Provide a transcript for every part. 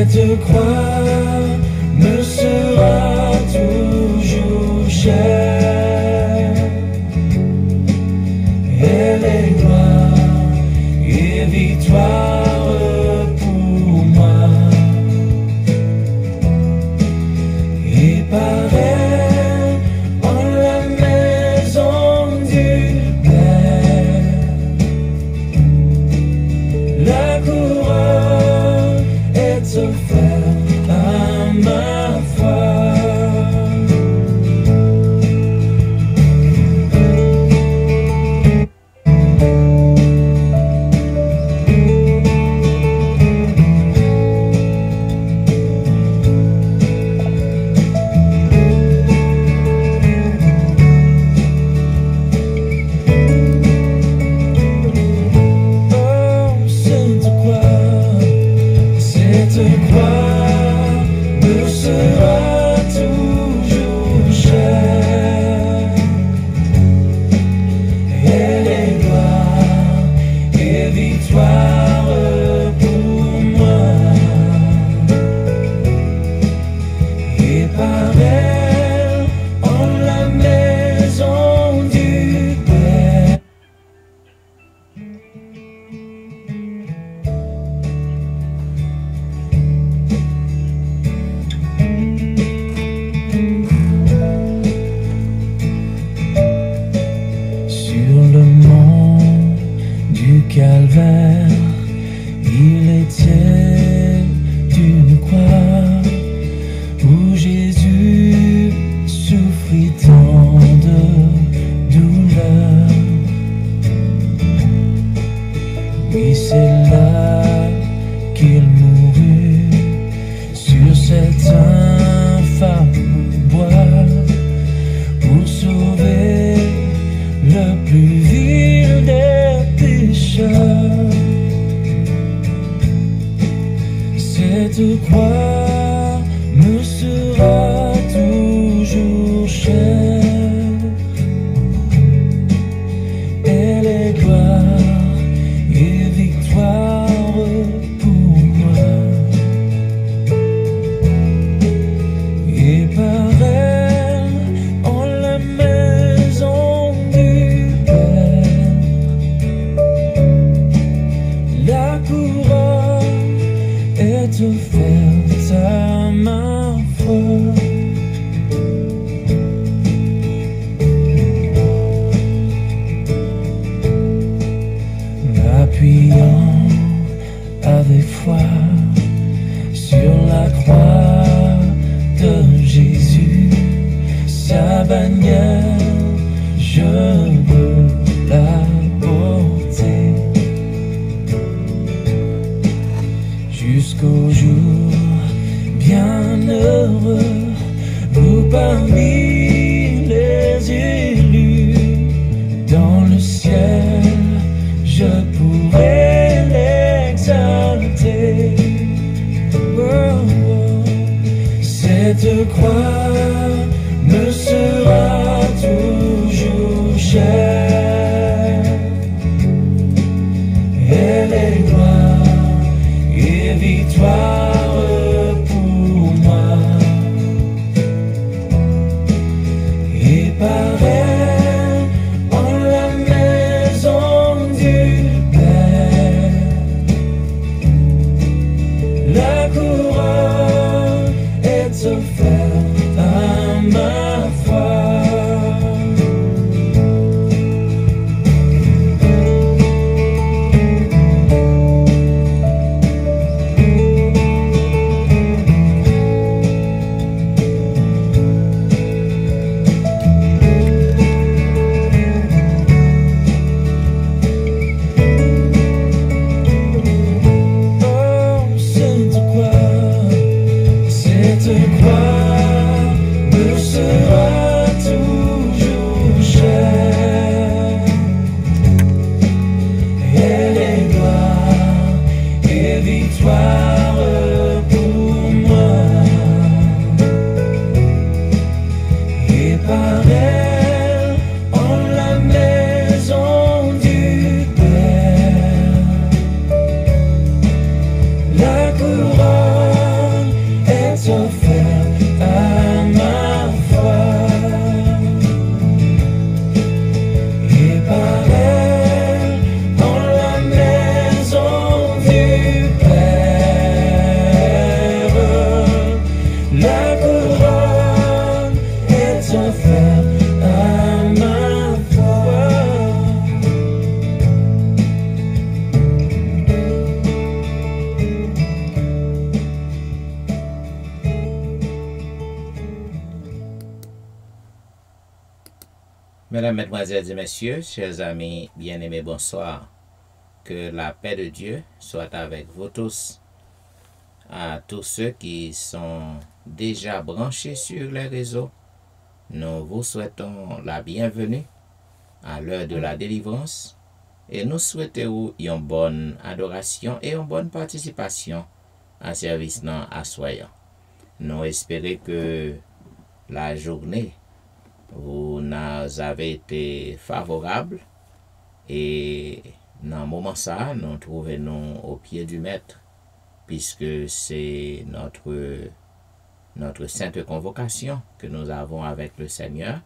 Cette croix me sera toujours chère. Elle est gloire et victoire pour moi. Et par elle, en la maison du Père, la couronne est offerte à ma foi. Cette croix me sera toujours chère. Elle est gloire et victoire pour moi. Et par elle, en la maison du Père. Calvaire, il était une croix où Jésus souffrit tant de douleur. Oui, c'est là qu'il mourut sur cet infâme bois pour sauver le plus vil des pécheurs. Cette croix me sera toujours chère. Elle est gloire et victoire pour moi. Et par elle, en la maison du Père, la couronne est offerte à ma foi. M'appuyant avec foi sur la croix de Jésus, sa bannière, je veux la porter jusqu'au jour bienheureux où parmi les élus dans le ciel je pourrai l'exalter. Oh, oh. Cette croix me sera toujours chère. Elle est gloire et victoire pour moi. Et par elle, en la maison du Père, la couronne est offerte à ma foi. Mesdames, Mesdemoiselles et Messieurs, chers amis bien-aimés, bonsoir. Que la paix de Dieu soit avec vous tous. À tous ceux qui sont déjà branchés sur les réseaux, nous vous souhaitons la bienvenue à l'heure de la délivrance et nous souhaitons une bonne adoration et une bonne participation à service non assoyant. Nous espérons que la journée vous avez été favorable et dans le moment ça, nous trouvons au pied du maître puisque c'est notre sainte convocation que nous avons avec le Seigneur.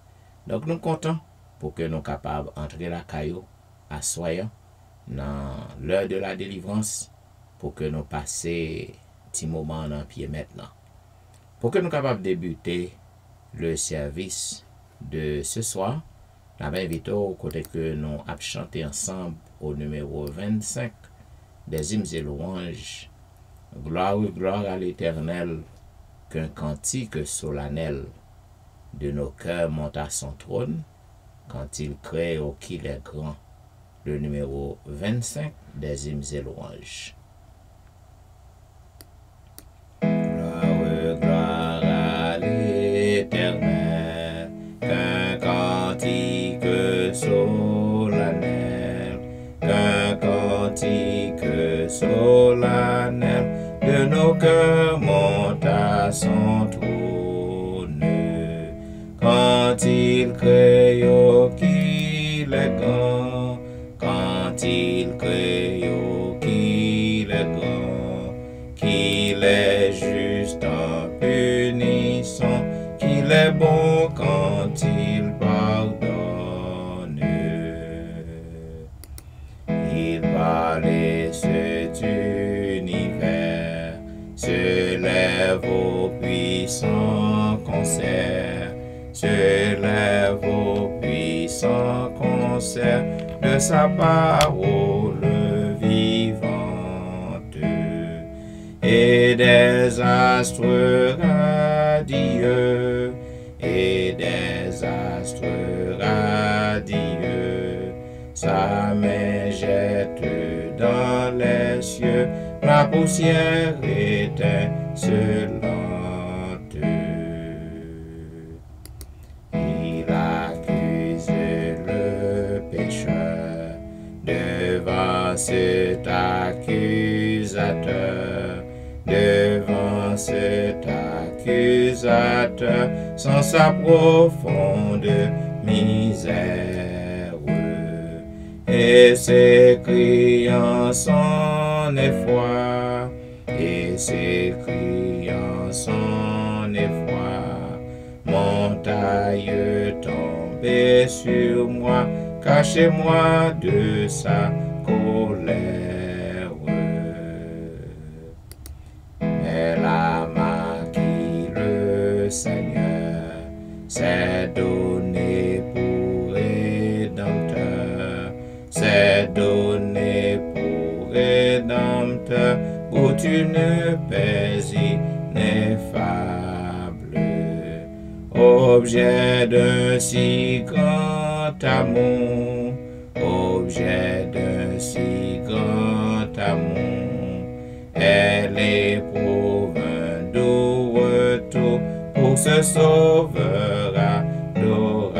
Donc nous comptons pour que nous soyons capables d'entrer la caillou assoyant dans l'heure de la délivrance pour que nous passions un petit moment dans le pied maintenant. Pour que nous soyons capables de débuter le service de ce soir, la m'invite au côté que nous avons chanté ensemble au numéro 25 des hymnes et louanges. Gloire, gloire à l'Éternel, qu'un cantique solennel de nos cœurs monte à son trône, quand il crée au qu'il est grand. Le numéro 25 des hymnes et louanges. Gloire, gloire à l'Éternel, qu'un cantique solennel, qu'un cantique solennel de nos cœurs monte à son trône. Quand il crée au qu'il est grand, quand il crée au qu'il est grand, qu'il est juste en punissant, qu'il est bon quand il pardonne. Il parlait cet univers, se lève au puissant concert, se lève au puissant concert de sa parole vivante, et des astres radieux, et des astres radieux, sa main jette dans les cieux la poussière étincelante. Il accuse le pécheur devant cet accusateur, devant cet accusateur, sans sa profonde misère, et s'écrie en son effroi, et s'écrie en son effroi, montagne tombée sur moi, cachez-moi de sa colère. Mais la main qui le Seigneur s'est donné pour rédempteur, s'est donné pour rédempteur, pour une paix ineffable, objet d'un si grand amour, objet d'un si grand amour, elle éprouve un doux retour pour ce sauveur adorable.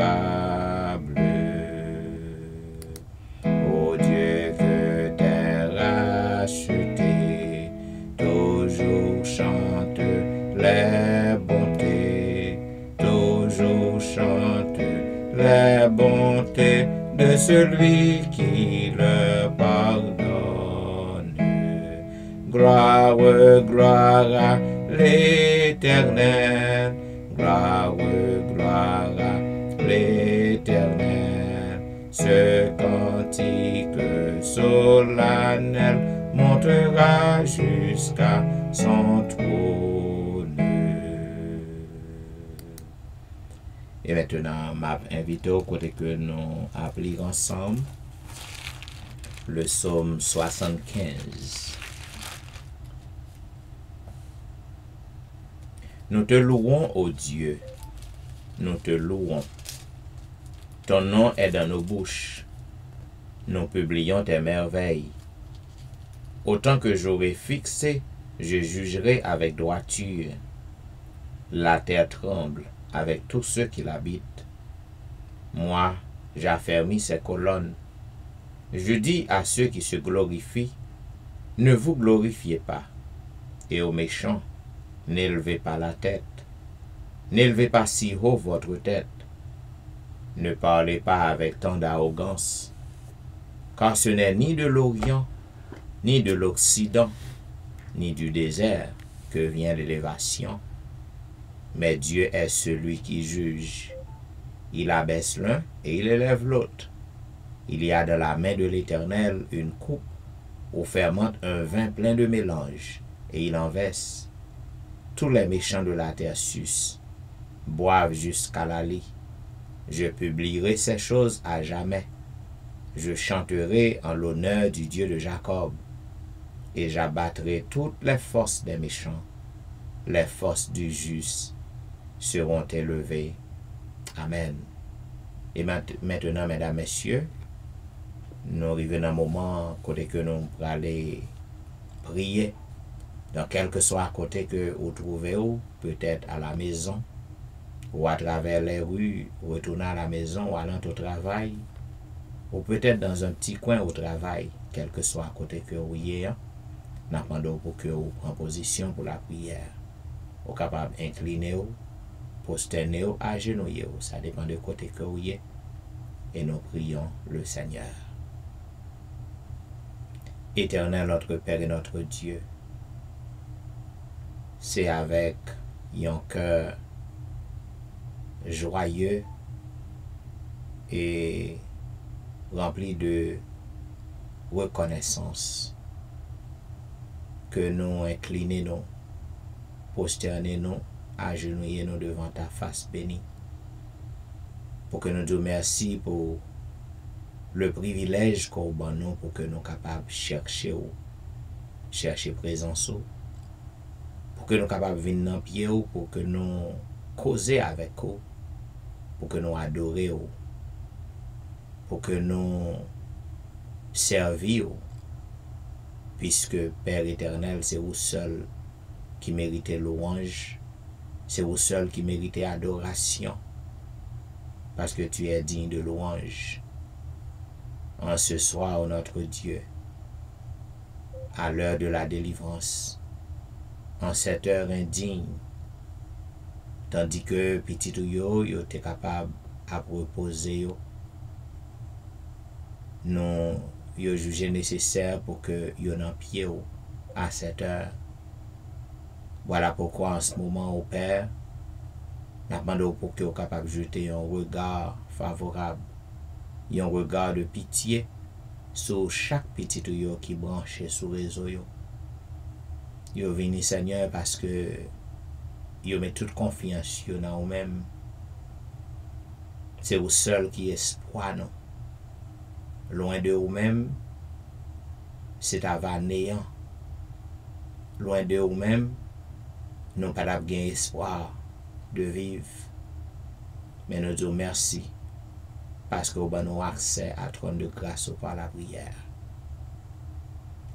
Ô Dieu que t'es racheté, toujours chante les bontés, toujours chante les bontés de celui qui le pardonne. Gloire, gloire à l'Éternel, gloire, gloire à l'Éternel. Ce cantique solennel montera jusqu'à son trône. Et maintenant, m'a invité au côté que nous appelons ensemble le psaume 75. Nous te louons, ô Dieu, nous te louons. Ton nom est dans nos bouches. Nous publions tes merveilles. Autant que j'aurai fixé, je jugerai avec droiture. La terre tremble avec tous ceux qui l'habitent. Moi, j'affermis ses colonnes. Je dis à ceux qui se glorifient, ne vous glorifiez pas. Et aux méchants, n'élevez pas la tête. N'élevez pas si haut votre tête. Ne parlez pas avec tant d'arrogance, car ce n'est ni de l'Orient, ni de l'Occident, ni du désert que vient l'élévation. Mais Dieu est celui qui juge. Il abaisse l'un et il élève l'autre. Il y a dans la main de l'Éternel une coupe où fermente un vin plein de mélange, et il en verse. Tous les méchants de la terre sucent, boivent jusqu'à la lie. Je publierai ces choses à jamais. Je chanterai en l'honneur du Dieu de Jacob, et j'abattrai toutes les forces des méchants. Les forces du juste seront élevées. Amen. Et maintenant, mesdames, messieurs, nous arrivons à un moment côté que nous allons aller prier. Dans quel que soit côté que vous trouvez, peut-être à la maison, ou à travers les rues, retourner à la maison, ou allant au travail, ou peut-être dans un petit coin au travail, quel que soit côté que vous y êtes, nous demandons pour que vous preniez position pour la prière. Vous êtes capable d'incliner, prosterner, agenouiller, ça dépend de côté que vous y êtes, et nous prions le Seigneur. Éternel, notre Père et notre Dieu, c'est avec un cœur joyeux et rempli de reconnaissance que nous inclinons, prosternons, agenouillons devant ta face bénie, pour que nous te remercions pour le privilège qu'on a nous pour que nous soyons capables de chercher présence, pour que nous soyons capables de venir dans pied, pour que nous causer avec vous, pour que nous adorions, pour que nous servions, puisque Père éternel, c'est vous seul qui méritez louange, c'est vous seul qui méritez adoration, parce que tu es digne de louange. En ce soir, notre Dieu, à l'heure de la délivrance, en cette heure indigne, tandis que petit yo était capable à reposer, nous yo jugé nécessaire pour que yo n'en pied à cette heure. Voilà pourquoi en ce moment au Père, nous demandons pour que vous capable de jeter un regard favorable, un regard de pitié sur chaque petit yo qui branche sur le réseau. Yo vini Seigneur parce que yo met toute confiance dans vous-même. C'est vous seul qui espoir non. Loin de vous-même, c'est à néant. Loin de vous-même, nous pas d'avoir espoir de vivre. Mais nous disons merci parce que vous avez accès à trône de grâce par la prière.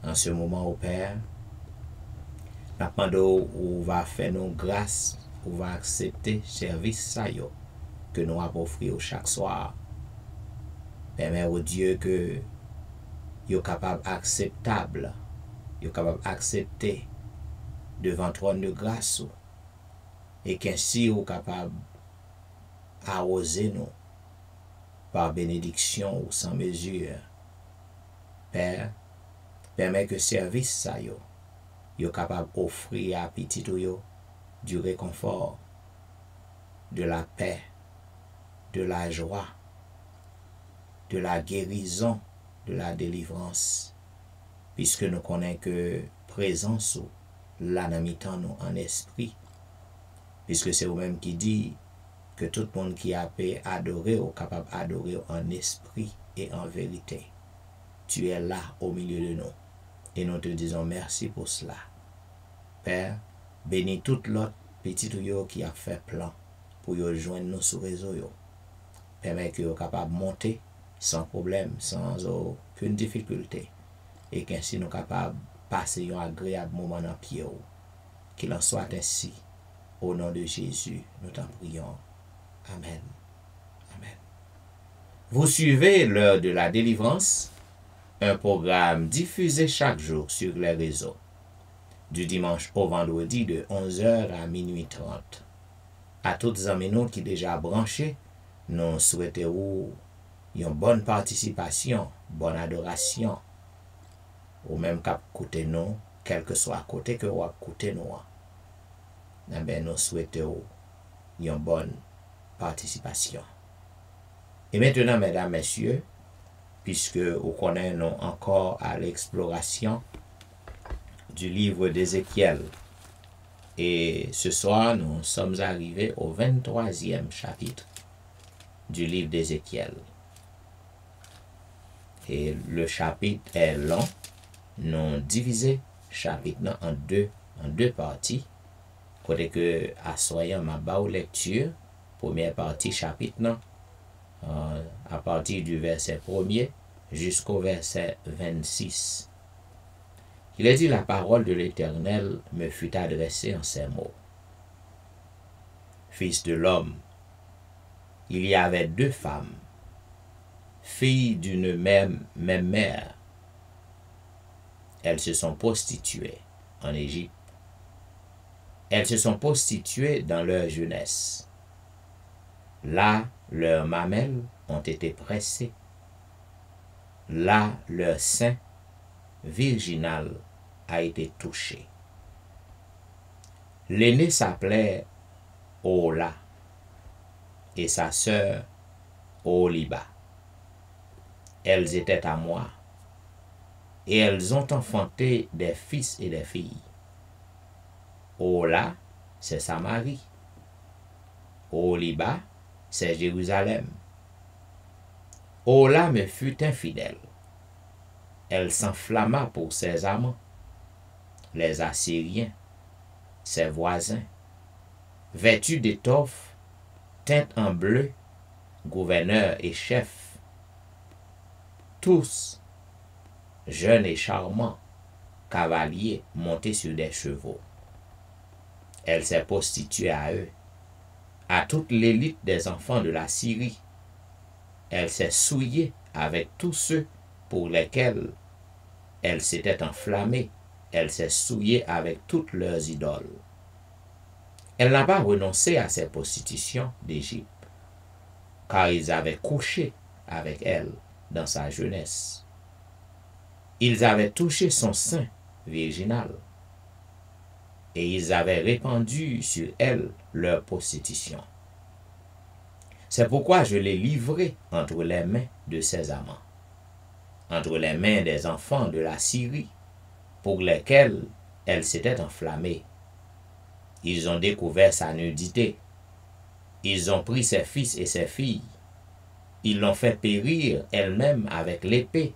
En ce moment, au Père, nous demandons où va faire nos grâces, où va accepter le service que nous avons offert chaque soir. Permets au Dieu que vous êtes capable acceptable, vous êtes capable d'accepter devant le trône de grâce et qu'ainsi vous êtes capable d'arroser nous par bénédiction ou sans mesure. Père, permets que service ça vous êtes capable d'offrir à petit ou du réconfort, de la paix, de la joie, de la guérison, de la délivrance, puisque nous connaissons que présence là dans nous en esprit, puisque c'est vous-même qui dit que tout le monde qui a pu adorer ou capable d'adorer en esprit et en vérité. Tu es là au milieu de nous et nous te disons merci pour cela. Père, bénis toute l'autre petit ou qui a fait plan pour joindre nous sur le réseau. permet que vous capable de monter sans problème, sans aucune difficulté. Et qu'ainsi nous capables de passer un agréable moment dans pied. Qu'il en soit ainsi. Au nom de Jésus, nous t'en prions. Amen. Amen. Vous suivez l'heure de la délivrance, un programme diffusé chaque jour sur les réseaux, du dimanche au vendredi de 11h à minuit 30. À toutes les amis qui déjà branchés, nous souhaitons une bonne participation, bonne adoration, ou même qu'à côté nous, quel que soit côté que vous côté nous. Nous souhaitons une bonne participation. Et maintenant, mesdames, messieurs, puisque vous connaissez encore à l'exploration du livre d'Ézéchiel, et ce soir, nous sommes arrivés au 23e chapitre du livre d'Ézéchiel. Et le chapitre est long, nous divisé chapitre en deux parties. Côté que à soyant ma bas lecture, première partie chapitre à partir du verset 1er jusqu'au verset 26. Il est dit: la parole de l'Éternel me fut adressée en ces mots. Fils de l'homme, il y avait deux femmes, filles d'une même mère. Elles se sont prostituées en Égypte. Elles se sont prostituées dans leur jeunesse. Là, leurs mamelles ont été pressées. Là, leur sein virginal a été touché. L'aînée s'appelait Ola et sa sœur Oliba. Elles étaient à moi et elles ont enfanté des fils et des filles. Ola, c'est Samarie. Oliba, c'est Jérusalem. Ola me fut infidèle. Elle s'enflamma pour ses amants, les Assyriens, ses voisins, vêtus d'étoffes, teintes en bleu, gouverneurs et chefs, tous jeunes et charmants, cavaliers montés sur des chevaux. Elle s'est prostituée à eux, à toute l'élite des enfants de la Syrie. Elle s'est souillée avec tous ceux pour lesquels elle s'était enflammée. Elle s'est souillée avec toutes leurs idoles. Elle n'a pas renoncé à ses prostitutions d'Égypte, car ils avaient couché avec elle dans sa jeunesse. Ils avaient touché son sein virginal, et ils avaient répandu sur elle leur prostitution. C'est pourquoi je l'ai livrée entre les mains de ses amants, entre les mains des enfants de la Syrie, pour lesquels elle s'était enflammée. Ils ont découvert sa nudité. Ils ont pris ses fils et ses filles. Ils l'ont fait périr elle-même avec l'épée.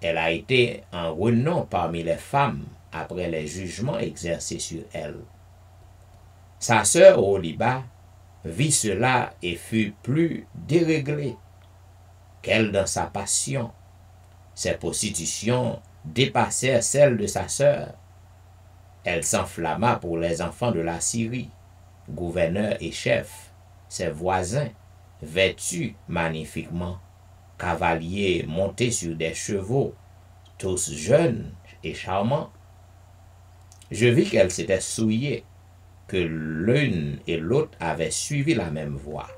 Elle a été en renom parmi les femmes après les jugements exercés sur elle. Sa sœur Oliba vit cela et fut plus déréglée qu'elle dans sa passion. Ses prostitutions dépassèrent celles de sa sœur. Elle s'enflamma pour les enfants de la Syrie, gouverneurs et chefs, ses voisins, vêtus magnifiquement, cavaliers montés sur des chevaux, tous jeunes et charmants. Je vis qu'elle s'était souillée, que l'une et l'autre avaient suivi la même voie.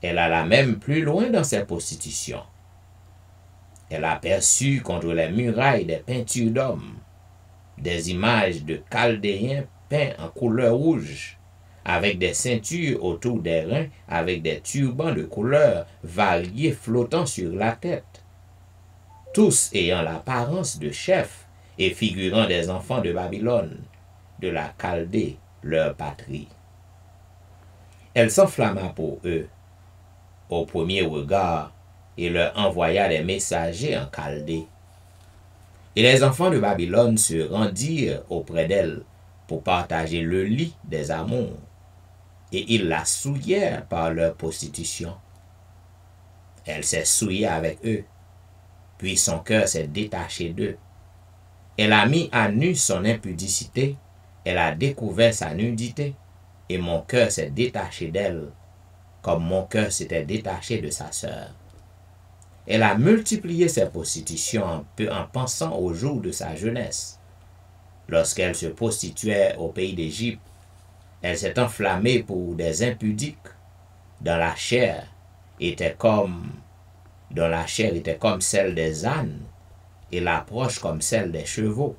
Elle alla même plus loin dans ses prostitutions. Elle aperçut contre les murailles des peintures d'hommes, des images de Chaldéens peints en couleur rouge, avec des ceintures autour des reins, avec des turbans de couleurs variées flottant sur la tête, tous ayant l'apparence de chefs et figurant des enfants de Babylone, de la Chaldée, leur patrie. Elle s'enflamma pour eux au premier regard et leur envoya des messagers en Chaldée. Et les enfants de Babylone se rendirent auprès d'elle pour partager le lit des amours. et ils la souillèrent par leur prostitution. Elle s'est souillée avec eux, puis son cœur s'est détaché d'eux. Elle a mis à nu son impudicité, elle a découvert sa nudité, et mon cœur s'est détaché d'elle, comme mon cœur s'était détaché de sa sœur. Elle a multiplié ses prostitutions en pensant aux jours de sa jeunesse. Lorsqu'elle se prostituait au pays d'Égypte, elle s'est enflammée pour des impudiques, dont la chair était comme celle des ânes, et l'approche comme celle des chevaux.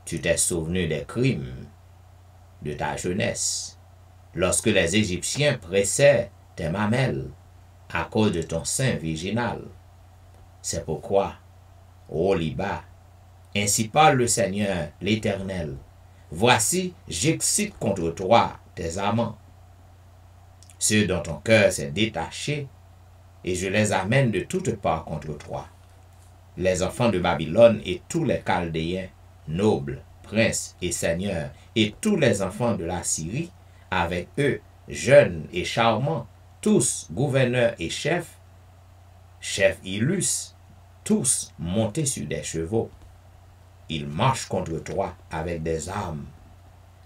Tu t'es souvenu des crimes de ta jeunesse, lorsque les Égyptiens pressaient tes mamelles à cause de ton sein virginal. C'est pourquoi, ô Liba, ainsi parle le Seigneur l'Éternel, voici, j'excite contre toi tes amants, ceux dont ton cœur s'est détaché, et je les amène de toutes parts contre toi. Les enfants de Babylone et tous les Chaldéens, nobles, princes et seigneurs, et tous les enfants de la Syrie, avec eux, jeunes et charmants, tous gouverneurs et chefs illustres, tous montés sur des chevaux. Ils marchent contre toi avec des armes,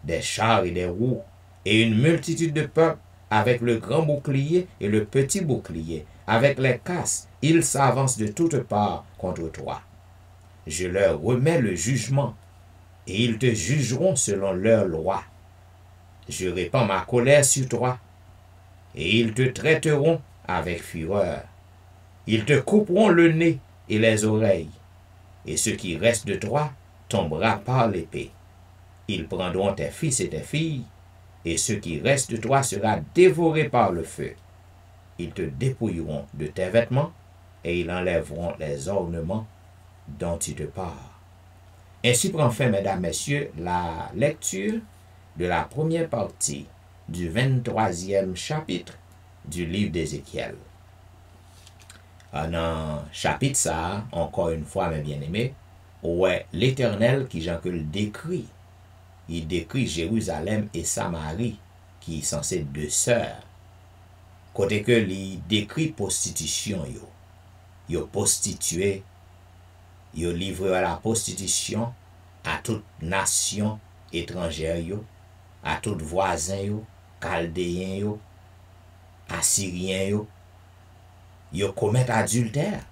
des chars et des roues, et une multitude de peuples avec le grand bouclier et le petit bouclier, avec les casques, ils s'avancent de toutes parts contre toi. Je leur remets le jugement, et ils te jugeront selon leur loi. Je répands ma colère sur toi, et ils te traiteront avec fureur. Ils te couperont le nez et les oreilles, et ce qui reste de toi tombera par l'épée. Ils prendront tes fils et tes filles, et ce qui reste de toi sera dévoré par le feu. Ils te dépouilleront de tes vêtements, et ils enlèveront les ornements dont tu te pars. Ainsi prend fin, mesdames, messieurs, la lecture de la première partie du 23e chapitre du livre d'Ézéchiel. Dans chapitre ça, encore une fois, mes bien-aimés, ouais, l'Éternel qui Jean que le décrit. Il décrit Jérusalem et Samarie, qui sont ces deux sœurs. Côté que il décrit prostitution, yo prostitué, yo livré à la prostitution à toute nation étrangère, à tout voisin, chaldéen, assyrien, yo commettent adultère.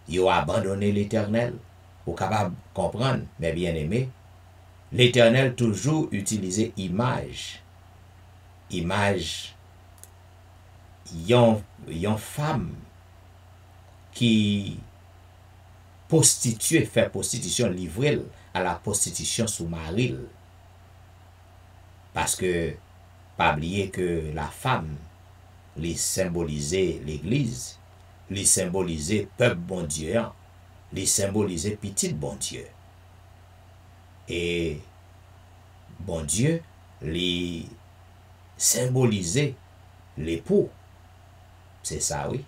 Yo abandonné l'Éternel. Vous capable de comprendre, mes bien-aimés, l'Éternel toujours utilisait image yon femme qui prostitue, fait prostitution, livrée à la prostitution sous mari. Parce que, pas oublier que la femme, les symbolisait l'Église, les symbolisait peuple bon Dieu, les symbolisait petit bon Dieu. Et bon Dieu, les symbolisait l'époux. C'est ça, oui.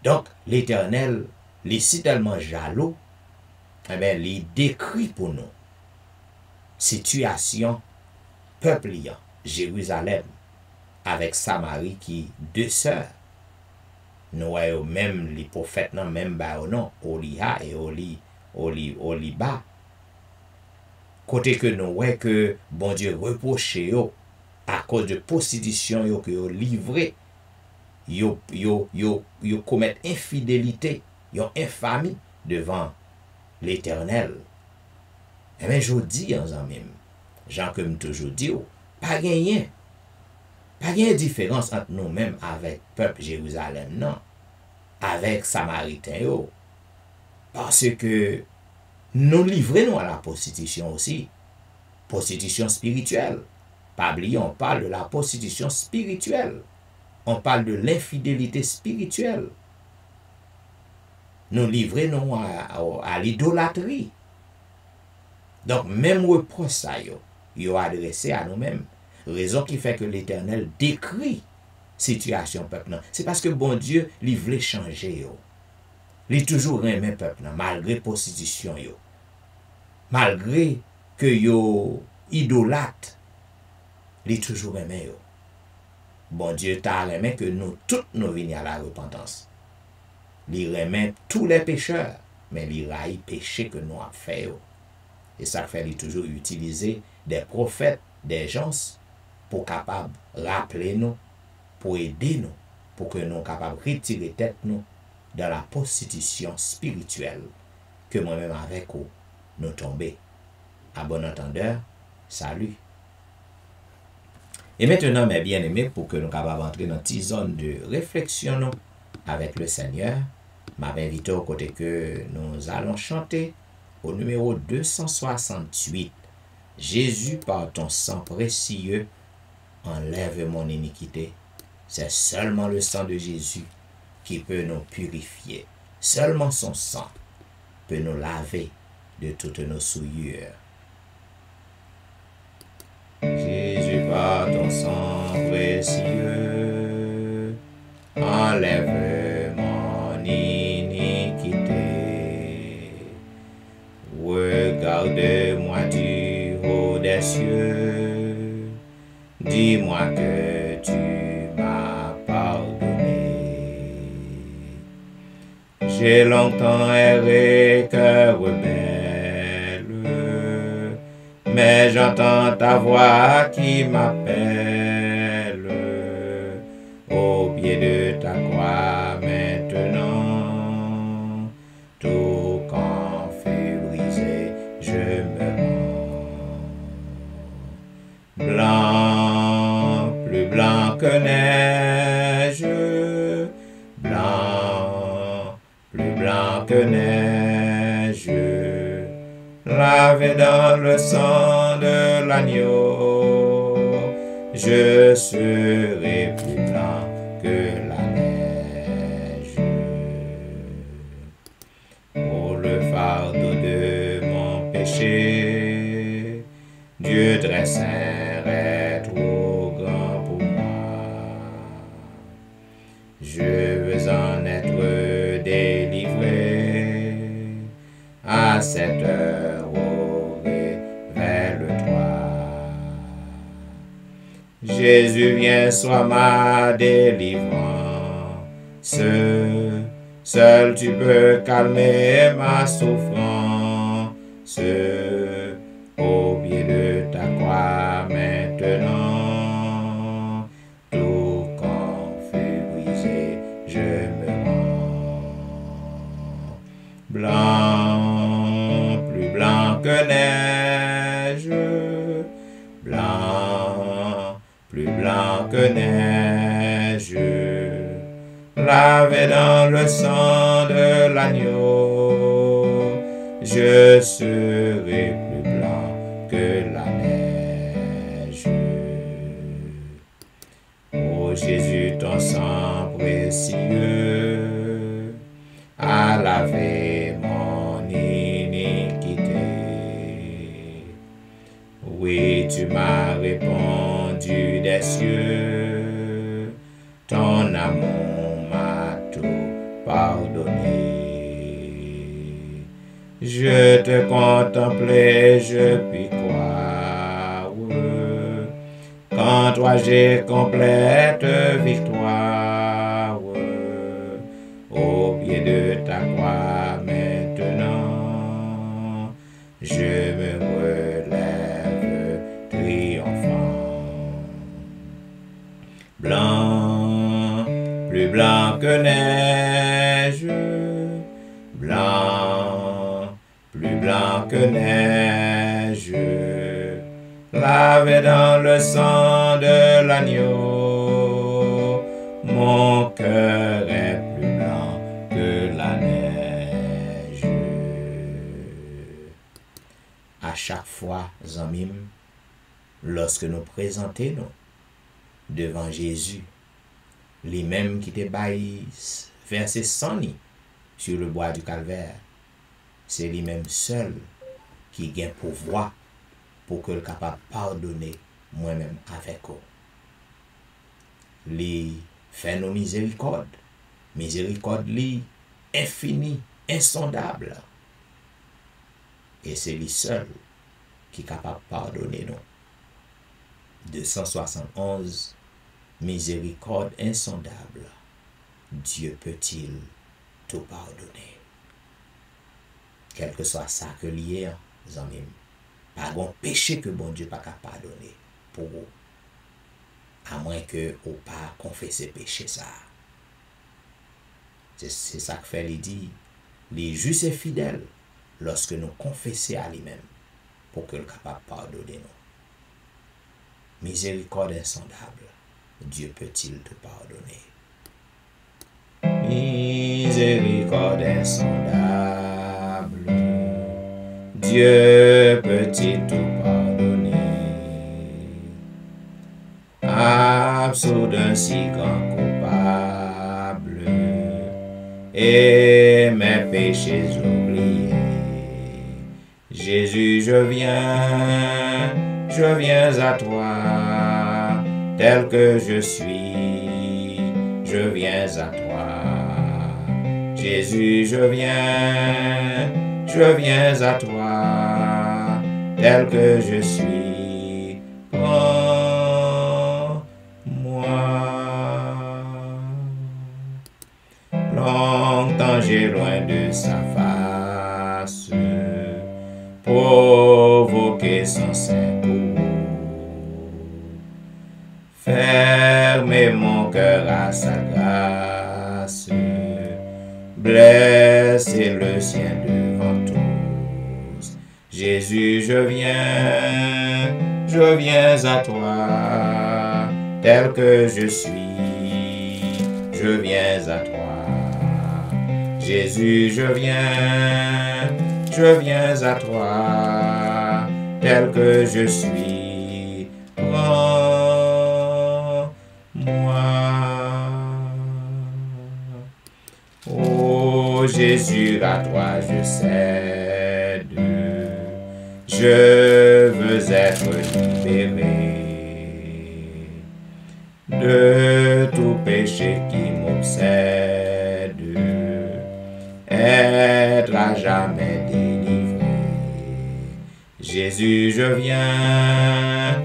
Donc, l'Éternel, les si tellement jaloux, eh bien, il décrit pour nous situation peuple Jérusalem avec Samarie qui deux sœurs. Nous voyons même les prophètes, non, même non, Oliha et Oliba. Côté que nous voyons que bon Dieu reproché à cause de prostitution que livré, yo commettent infidélité, yo infamie devant l'Éternel. Et bien je dis en même, Jean comme toujours dit, pas gagné. Pas de différence entre nous-mêmes avec le peuple Jérusalem, non. Avec Samaritains. Parce que nous livrons à la prostitution aussi. Prostitution spirituelle. Pas oublier, on parle de la prostitution spirituelle. On parle de l'infidélité spirituelle. Nous livrons à l'idolâtrie. Donc, même reproche ça, yo adressé à nous-mêmes. Raison qui fait que l'Éternel décrit situation peuple. C'est parce que bon Dieu, il voulait changer. Il toujours aimé peuple, malgré prostitution. Malgré que yo idolâtre. li toujours aimé yo. Bon Dieu t'a aimé que nous toutes nous venions à la repentance. Li remet tous les pécheurs, mais li raille péché que nous avons fait yo. Et ça fait li toujours utiliser des prophètes, des gens pour capable rappeler nous, pour aider nous, pour que nous capables retirer tête nous dans la prostitution spirituelle que moi-même avec vous nous tomber. À bon entendeur, salut. Et maintenant, mes bien-aimés, pour que nous capables entrer dans une petite zone de réflexion nous, avec le Seigneur, m'invite au côté que nous allons chanter au numéro 268. Jésus, par ton sang précieux, enlève mon iniquité. C'est seulement le sang de Jésus qui peut nous purifier. Seulement son sang peut nous laver de toutes nos souillures. Jésus, par ton sang précieux, enlève mon iniquité. Regarde-moi du haut des cieux, dis-moi que tu m'as pardonné. J'ai longtemps erré, cœur rebelle, mais j'entends ta voix qui m'appelle. Au pied de ta croix maintenant, tout quand fut brisé, je me rends. Blanc, plus blanc que neige, blanc, plus blanc que neige, lavé dans le sang de l'agneau, je serai plus blanc que la neige. Pour le fardeau de mon péché, Dieu très saint est trop grand pour moi. Je veux en être délivré à cette heure, oh, révèle-toi. Jésus, viens, sois ma délivrance. Seul tu peux calmer ma souffrance. Au pied de ta croix maintenant, tout quand fut brisé, je me rends. Blanc, plus blanc que neige, blanc, plus blanc que neige, lavé dans le sang de l'agneau, je serai plus blanc que la neige. Ô Jésus, ton sang précieux a lavé mon iniquité. Oui, tu m'as répondu des cieux, ton amour m'a tout pardonné. Je te contemplais, je puis croire, qu'en toi j'ai complète victoire. Au pied de ta croix maintenant, je me relève triomphant. Blanc, plus blanc que neige, blanc, plus blanc que neige, lavé dans le sang de l'agneau, mon cœur est plus blanc que la neige. À chaque fois, Zamim, lorsque nous présentons devant Jésus, lui-même qui te baille versé sang sur le bois du calvaire, c'est lui-même seul qui gagne pouvoir pour que le capable pardonner moi-même avec vous. Lui fait nos miséricordes. Miséricorde lui infinie, insondable. Et c'est lui seul qui est capable de pardonner nous. 271. Miséricorde insondable. Dieu peut-il tout pardonner? Quel que soit ça que lié, amis, pas bon péché que bon Dieu pas capable pardonner pour vous. À moins que ou pas confesser péché ça. C'est ça que fait les dit. Les justes et fidèles lorsque nous confessons à lui-même pour que le capable pardonner nous. Miséricorde insondable. Dieu peut-il te pardonner? Miséricorde insondable. Dieu peut-il tout pardonner? Absous d'un si grand coupable et mes péchés oubliés. Jésus, je viens à toi, tel que je suis, je viens à toi. Jésus, je viens à toi, tel que je suis. Longtemps j'ai loin de sa face, provoqué son sein pour fermer mon cœur à sa grâce, blesser le sien devant tous. Jésus, je viens à toi, tel que je suis, je viens à toi. Jésus, je viens à toi, tel que je suis. Prends-moi. Oh Jésus, à toi je cède. Je veux être libéré de tout péché qui m'obsède, être à jamais délivré. Jésus, je viens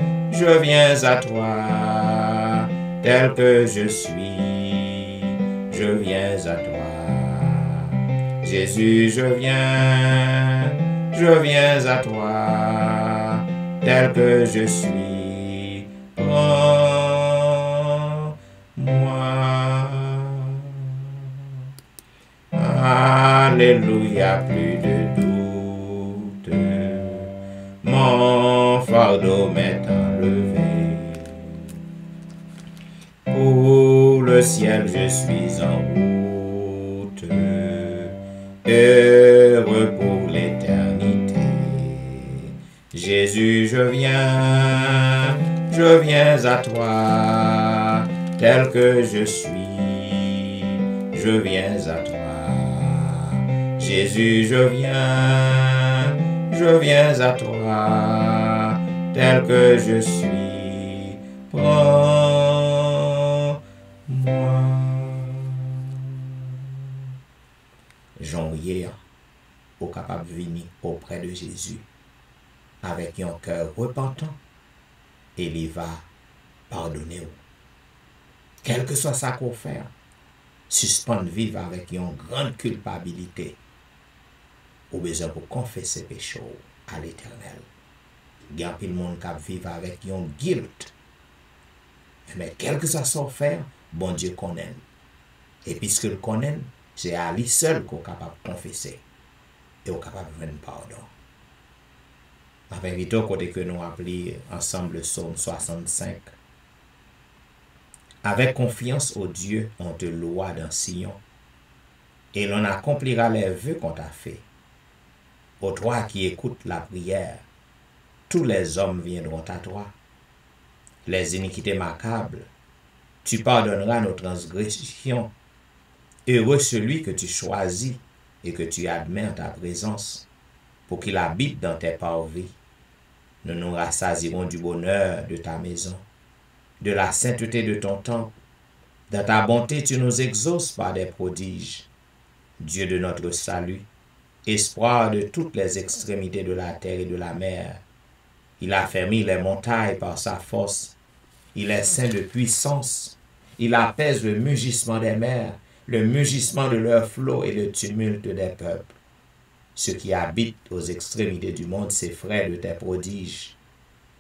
à toi, tel que je suis, je viens à toi. Jésus, je viens à toi, tel que je suis. Prends-moi. Alléluia, plus de doute, mon fardeau m'est enlevé. Pour le ciel je suis en route, heureux pour l'éternité. Jésus, je viens à toi, tel que je suis, je viens à toi. Jésus, je viens à toi, tel que je suis. Prends-moi. Jean hier, au capable de venir auprès de Jésus, avec un cœur repentant, et il va pardonner. Quel que soit sa qu'on fait, suspendre vivre avec une grande culpabilité, ou besoin pour confesser péché à l'Éternel. Il y a plus de monde qui vivent avec un guilt. Mais quel que soit son faire, bon Dieu connaît. Et puisque le connaît, c'est à lui seul qu'on est capable de confesser et qu'on est capable de faire pardon. Avec vite côté que nous appelons ensemble le psaume 65. Avec confiance au Dieu, on te loua dans Sion, et l'on accomplira les vœux qu'on t'a fait. Ô toi qui écoutes la prière, tous les hommes viendront à toi. Les iniquités macabres, tu pardonneras nos transgressions. Heureux celui que tu choisis et que tu admets en ta présence, pour qu'il habite dans tes parvis. Nous nous rassasierons du bonheur de ta maison, de la sainteté de ton temple. Dans ta bonté, tu nous exauces par des prodiges. Dieu de notre salut, espoir de toutes les extrémités de la terre et de la mer, Il affermit les montagnes par sa force. Il est saint de puissance. Il apaise le mugissement des mers, le mugissement de leurs flots et le tumulte des peuples. Ceux qui habitent aux extrémités du monde s'effraient de tes prodiges.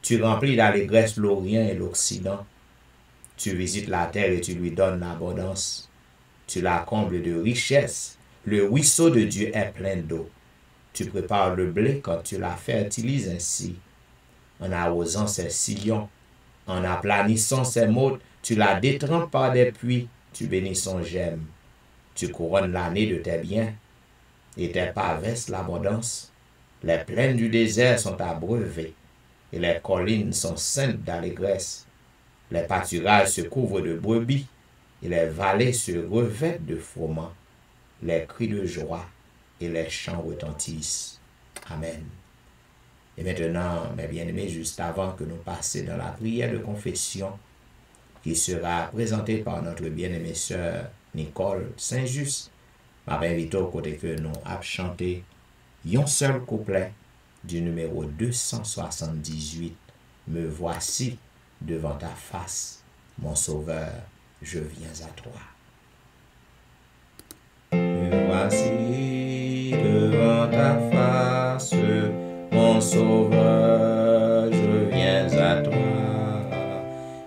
Tu remplis d'allégresse l'Orient et l'Occident. Tu visites la terre et tu lui donnes l'abondance. Tu la combles de richesses. Le ruisseau de Dieu est plein d'eau. Tu prépares le blé quand tu la fertilises ainsi. En arrosant ses sillons, en aplanissant ses mottes, tu la détrempes par des puits, tu bénis son gemme. Tu couronnes l'année de tes biens, et tes pas versent l'abondance. Les plaines du désert sont abreuvées, et les collines sont saintes d'allégresse. Les pâturages se couvrent de brebis, et les vallées se revêtent de froment. Les cris de joie et les chants retentissent. Amen. Et maintenant, mes bien-aimés, juste avant que nous passions dans la prière de confession, qui sera présentée par notre bien-aimée sœur Nicole Saint-Just, m'invite au côté que nous avons chanté un seul couplet du numéro 278. Me voici devant ta face, mon sauveur, je viens à toi. Me voici devant ta face, mon sauveur, je viens à toi.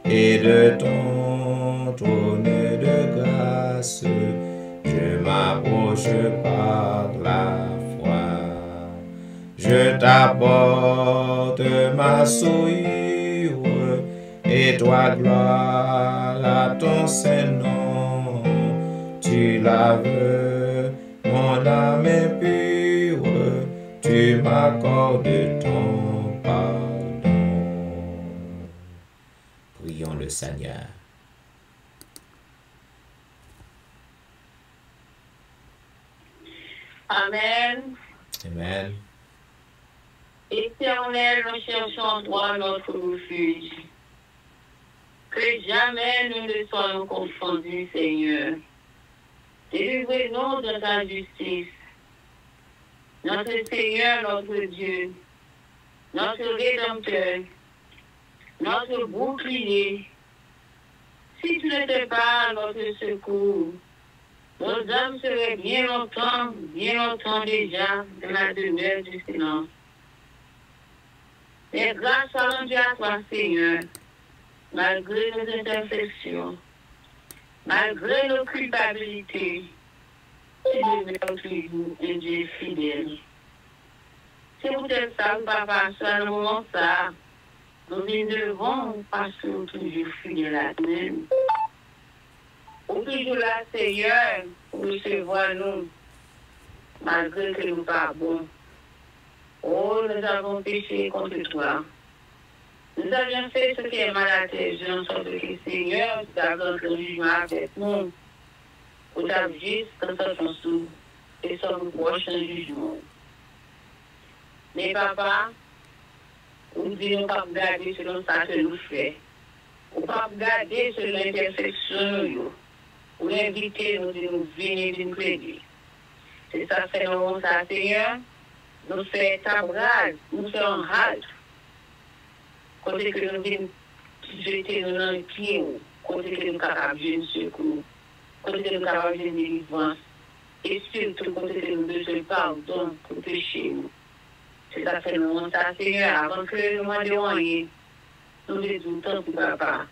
Et de ton trône de grâce, je m'approche par la foi. Je t'apporte ma souillure, et toi, gloire à ton Saint-Nom. Tu laves mon âme impure, tu m'accordes ton pardon. Prions le Seigneur. Amen. Amen. Éternel, nous cherchons en toi notre refuge. Que jamais nous ne soyons confondus, Seigneur. Délivrez-nous de ta justice. Notre Seigneur, notre Dieu, notre Rédempteur, notre bouclier. Si tu n'étais pas notre secours, nos âmes seraient bien longtemps déjà dans la demeure du silence. Mais grâce rendue à toi, Seigneur, malgré nos imperfections, malgré nos culpabilités, tu demeures toujours un Dieu fidèle. C'est peut-être ça, papa, à un moment ça, nous devons passer toujours fidèle à nous. Ou toujours là, Seigneur, pour recevoir nous, malgré que nous pas bons. Oh, nous avons péché contre toi. Nous avions fait ce qui est mal à tes yeux, en sorte que, Seigneur, tu as rentré le jugement avec nous. Pour ta juste quand ça t'en sous, et sommes prochains jugement. Mais papa, nous disons pas regarder selon ça que nous faisons. Ou pas regarder selon l'imperfection, ou inviter nous de nous venir d'une crédit. C'est ça, c'est nous, ça, Seigneur. Nous faisons tabrade, nous faisons halte. Côté que nous venons jeter nous dans le pied, côté que nous sommes capables de secours, côté que nous sommes capables de délivrance, et surtout côté que nous besoin pardon pour pécher nous. C'est ça que nous avons ça, Seigneur, avant que nous demandions rien. Nous disons tant pour papa.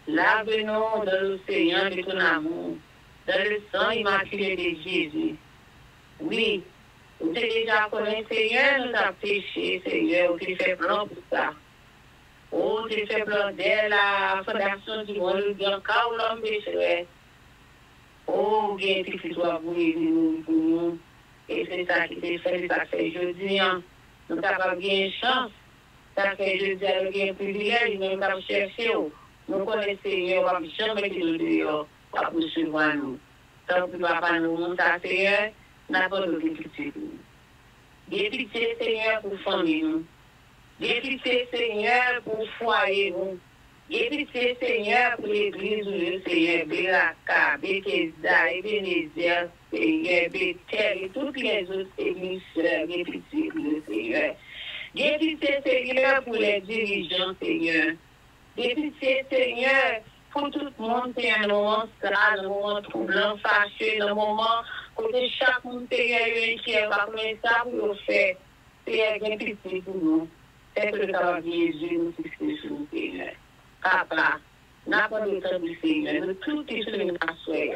Lave-nous dans l'océan de ton amour, dans le sang immaculé de Jésus. Oui, nous t'es déjà connu, Seigneur, nous avons péché, Seigneur, tu fais plan pour ça. Oh, tu fais plan dès la fondation du monde, bien quand l'homme pécherait. Oh, bien, tu fais toi pour nous. Et c'est ça qui t'est fait, c'est ça que fait aujourd'hui. Nous n'avons pas bien chance. Ça fait jeudi, nous avons un privilège, nous avons cherché. Nous connaissons, Seigneur, on ne va jamais que nous dehors pour poursuivre nous. Tant que papa nous montre ça, Seigneur, nous n'avons pas de pitié. Des pitié, Seigneur, pour famille nous. Des pitié, Seigneur, pour foyer nous. Des pitié, Seigneur, pour l'église nous, Seigneur, Beraka, Bethesda, Ebenezer, Seigneur, Bethel et toutes les autres églises, des pitié, Seigneur. Des pitié, Seigneur, pour les dirigeants, Seigneur. Des pitié, Seigneur, pour tout le monde, Seigneur, dans le moment ça, dans le moment troublant, fâché, dans le moment côté chaque monde, Seigneur, qui est pas comme ça pour le faire. Seigneur, bien pitié pour nous. C'est que le travail de Jésus nous fixe sur nous, Seigneur. Papa, n'a pas de temps du Seigneur, nous tous qui sommes dans la soirée.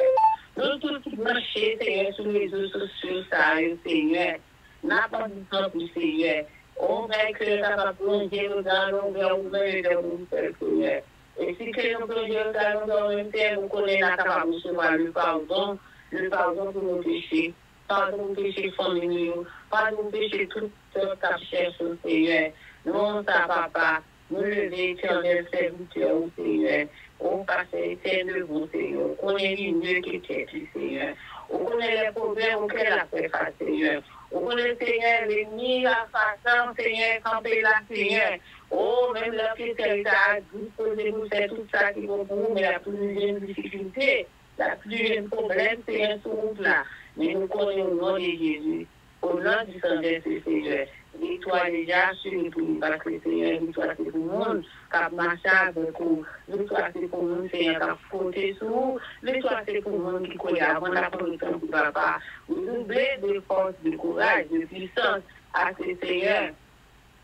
Nous tous qui marchons, Seigneur, sur les réseaux sociaux, ça, Seigneur. N'a pas de temps du Seigneur. On va que ça va plonger dans l'ombre, ouvrir le monde, Seigneur. Et si que nous plongeons dans le terre, vous connaissez la capacité de recevoir le pardon pour nos péchés, pardon pour nos péchés familiaux, pardon pour nos péchés tout ta chair, Seigneur. Non, ça, papa, nous lever éternel serviteur, Seigneur. On passe éternel, Seigneur. On est mieux que Seigneur. On connaît les problèmes auxquels la paix face, Seigneur. On connaît, Seigneur, l'ennemi, la façon, Seigneur, camper la, Seigneur. Oh, même la Christianité a disposé nous faire tout ça qui va pour nous, mais la plus grande difficulté, la plus grande problème, c'est un sur là. Mais nous connaissons au nom de Jésus, au nom du Saint-Esprit, Seigneur. L'histoire déjà sur le pays, parce que Seigneur, l'histoire c'est pour le monde, qui a marché avec nous. L'histoire c'est pour le monde, Seigneur, qui a fauté sur nous. L'histoire c'est pour le monde qui connaît avant la production du papa. Vous doublez de force, de courage, de puissance à ce Seigneur.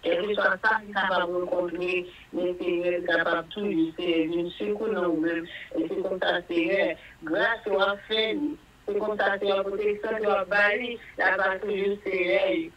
Et que soit ça qui est capable de rencontrer, mais Seigneur est capable de tout juster, d'une secours nous-mêmes. Et c'est comme ça, Seigneur, grâce au fait, c'est comme ça, Seigneur, protection de la barrière, la bataille, Seigneur.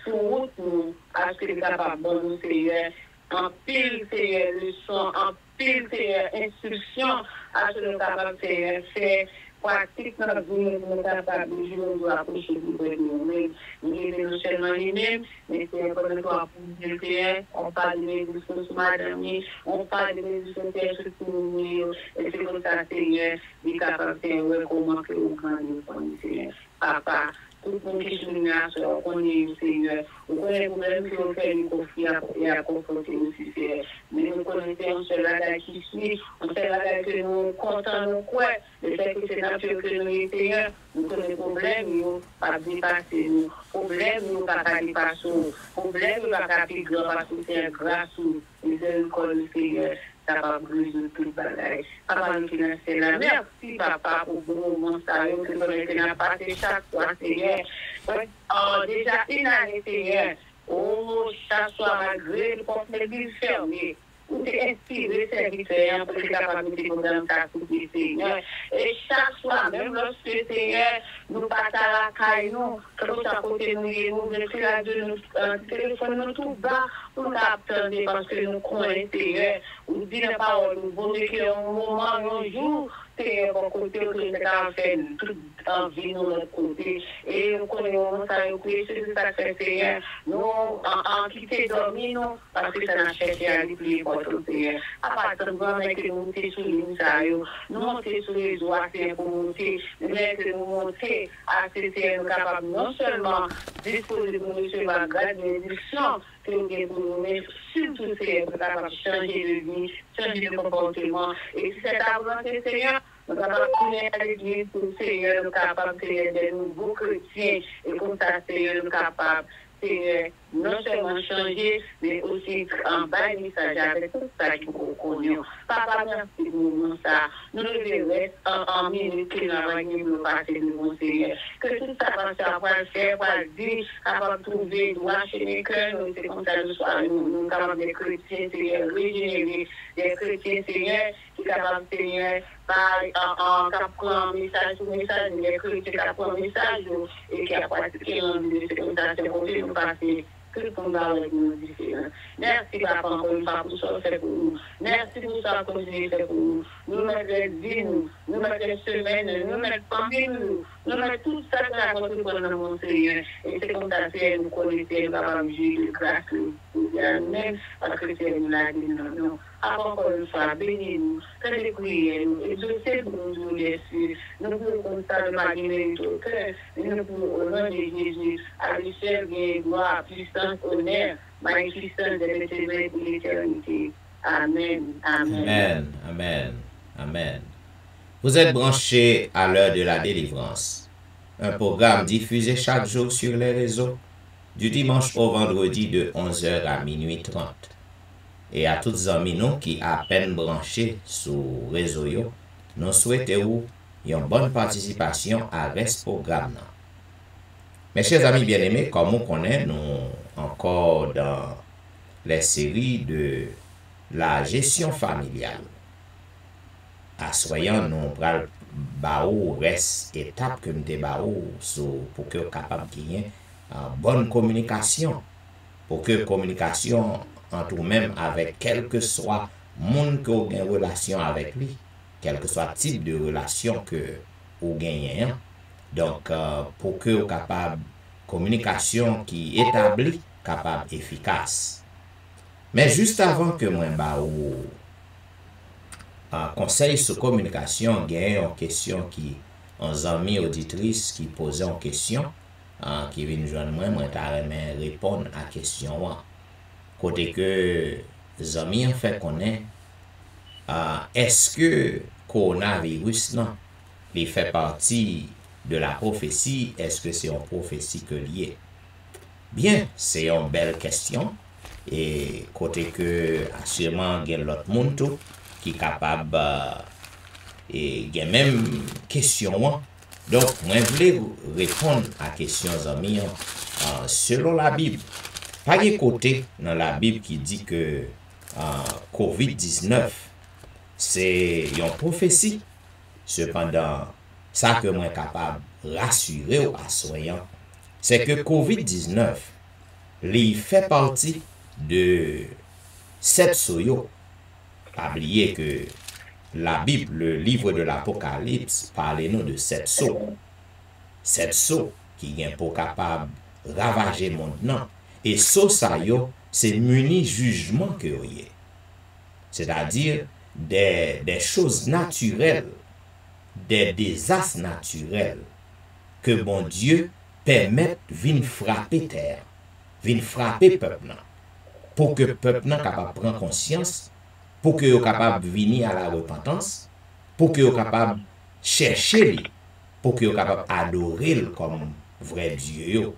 Sur route, nous, à ce que nous sommes capables de nous, Seigneur, en pile, Seigneur, leçon, en pile, Seigneur, instruction, à ce que nous sommes capables, Seigneur, faire pratique dans la vie, nous sommes capables de jouer, nous approcher du vrai de nous-mêmes. Nous sommes non seulement les-mêmes, mais c'est encore une fois pour nous, Seigneur, on parle de l'éducation sur madame, on parle de l'éducation sur nous, et c'est comme ça, Seigneur, nous sommes capables de faire comment que nous grandissons, Seigneur. Papa, tout le monde qui est sur nous, on est, Seigneur. On connaît les problèmes que nous faisons nous confier et à confronter aussi, Seigneur. Mais nous connaissons ce bagage qui suit, on sait bagage que nous comptons nous quoi, le fait que c'est nature que nous sommes, Seigneur. Nous connaissons les problèmes, nous pas dépasser nous. Problèmes, nous pas dépasser nous. Problèmes, nous pas plus grand parce que c'est grâce aux miséricorde du Seigneur. Ça va briser tout le bagage. Papa, nous finançons la merci, papa, pour le bon moment, ça que nous avons passé chaque fois, Seigneur. Déjà une année, Seigneur. Oh, chaque soir, malgré le porte l'église fermée. Où t'es inspiré, serviteur, pour être capable de mettre dans ta coupe, Seigneur. Et chaque soir, même lorsque, Seigneur, nous partons à la caille, nous, quand à côté nous, nous mettons la de nous, téléphone, nous tout bas, pour nous attendre, parce que nous connaissons, Seigneur. Ou dit la parole, nous voulons qu'un moment, un jour, Seigneur, bon côté, que nous avons fait toute en vie, nous, notre côté. Et nous connaissons ça, nous connaissons ça, Seigneur. Nous, en quitter dormir, nous, parce que ça n'a cherché à l'oublier, Seigneur. À partir de moment que nous montons sur l'île, nous montons sur les oies, pour monter, mais que nous montons à ce Seigneur, nous capables non seulement disposer de nous recevoir la grâce de l'éducation, que nous avons pour nous, mais surtout, Seigneur, nous capables de changer de vie, changer de comportement. Et si c'est ta volonté, Seigneur, nous sommes capables de tourner à l'église pour Seigneur, nous sommes capables de nouveaux chrétiens, et comme ça, Seigneur, nous sommes capables, Seigneur, non seulement changer, mais aussi en bas message avec tout ça qui nous connaît. Papa, merci pour nous, ça. Nous devons rester en minute que nous avons passé de mon Seigneur. Que tout ça va se faire, va dire, capable de trouver, droit chez les cœurs, nous, c'est comme ça, nous sommes capables des chrétiens, Seigneur, régénérer, des chrétiens, Seigneur, qui sont capables, Seigneur, en captant un message sur message, des chrétiens qui captent un message, et qui a pratiqué un de ces comme ça, c'est comme ça, nous passer. Que le combat avec nous différents. Merci, papa, encore une fois, pour ça fait pour nous. Merci pour ça que vous avez fait pour nous. Nous mettons les vies, nous mettons les semaines, nous mettons les familles, nous mettons tout ça que la contre pour nous, mon Seigneur. Et c'est comme ça que nous connaissons, papa, Jésus, grâce à nous. Même parce que c'est nous la vie, non. Encore une fois, bénis-nous, faites des prières, et je sais que nous bien sûr. Nous pouvons comme ça ne pas gagner au cœur, mais nous pouvons, au nom de Jésus, à lui servir, gloire, puissance, honneur, magnificence de l'éternité pour l'éternité. Amen. Amen. Amen. Amen. Amen. Vous êtes branchés à l'heure de la délivrance. Un programme diffusé chaque jour sur les réseaux. du dimanche au vendredi de 11h à minuit 30. Et à toutes les amis nous qui à peine branchés sur réseau yo, nous souhaitons une bonne participation à ce programme. Mes chers amis bien-aimés, comme on connaît, nous encore dans les séries de la gestion familiale. À soyant, nous pral baou reste étape que nous débaou pour que capable de gagner bonne communication, pour que communication entre nous-mêmes avec quel que soit monde que vous avez une relation avec lui, quel que soit le type de relation que vous gagnez. Donc, pour que vous capable communication qui est établie, capable efficace. Mais juste avant que moi baou conseil sur communication, il y a une question qui, un ami auditrice qui posait une question, qui vient nous joindre moi, je répondre à la question. Côté que les amis en fait connaît, est-ce que coronavirus, non, il fait partie de la prophétie, est-ce que c'est une prophétie que lié? Bien, c'est une belle question, et côté que, assurément, il y a l'autre monde, qui est capable et il y a même question. Donc, moi, je voulais répondre à la question, amis, selon la Bible. Pas de côté dans la Bible qui dit que COVID-19, c'est une prophétie. Cependant, ça que moi capable de rassurer aux assoyants, c'est que COVID-19, il fait partie de cette soyo. Pas oublier que la Bible, le livre de l'Apocalypse, parle-nous de 7 sceaux. 7 sceaux qui est pour capable ravager le monde. Non. Et sceaux ça yo, c'est muni jugement que y est. C'est-à-dire des choses naturelles, des désastres naturels que bon Dieu permet de frapper terre, de frapper peuple, pour que le peuple soit capable de prendre conscience, pour que soient capable de venir à la repentance, pour que soient capable de chercher lui, pour que soient capable d'adorer comme vrai Dieu.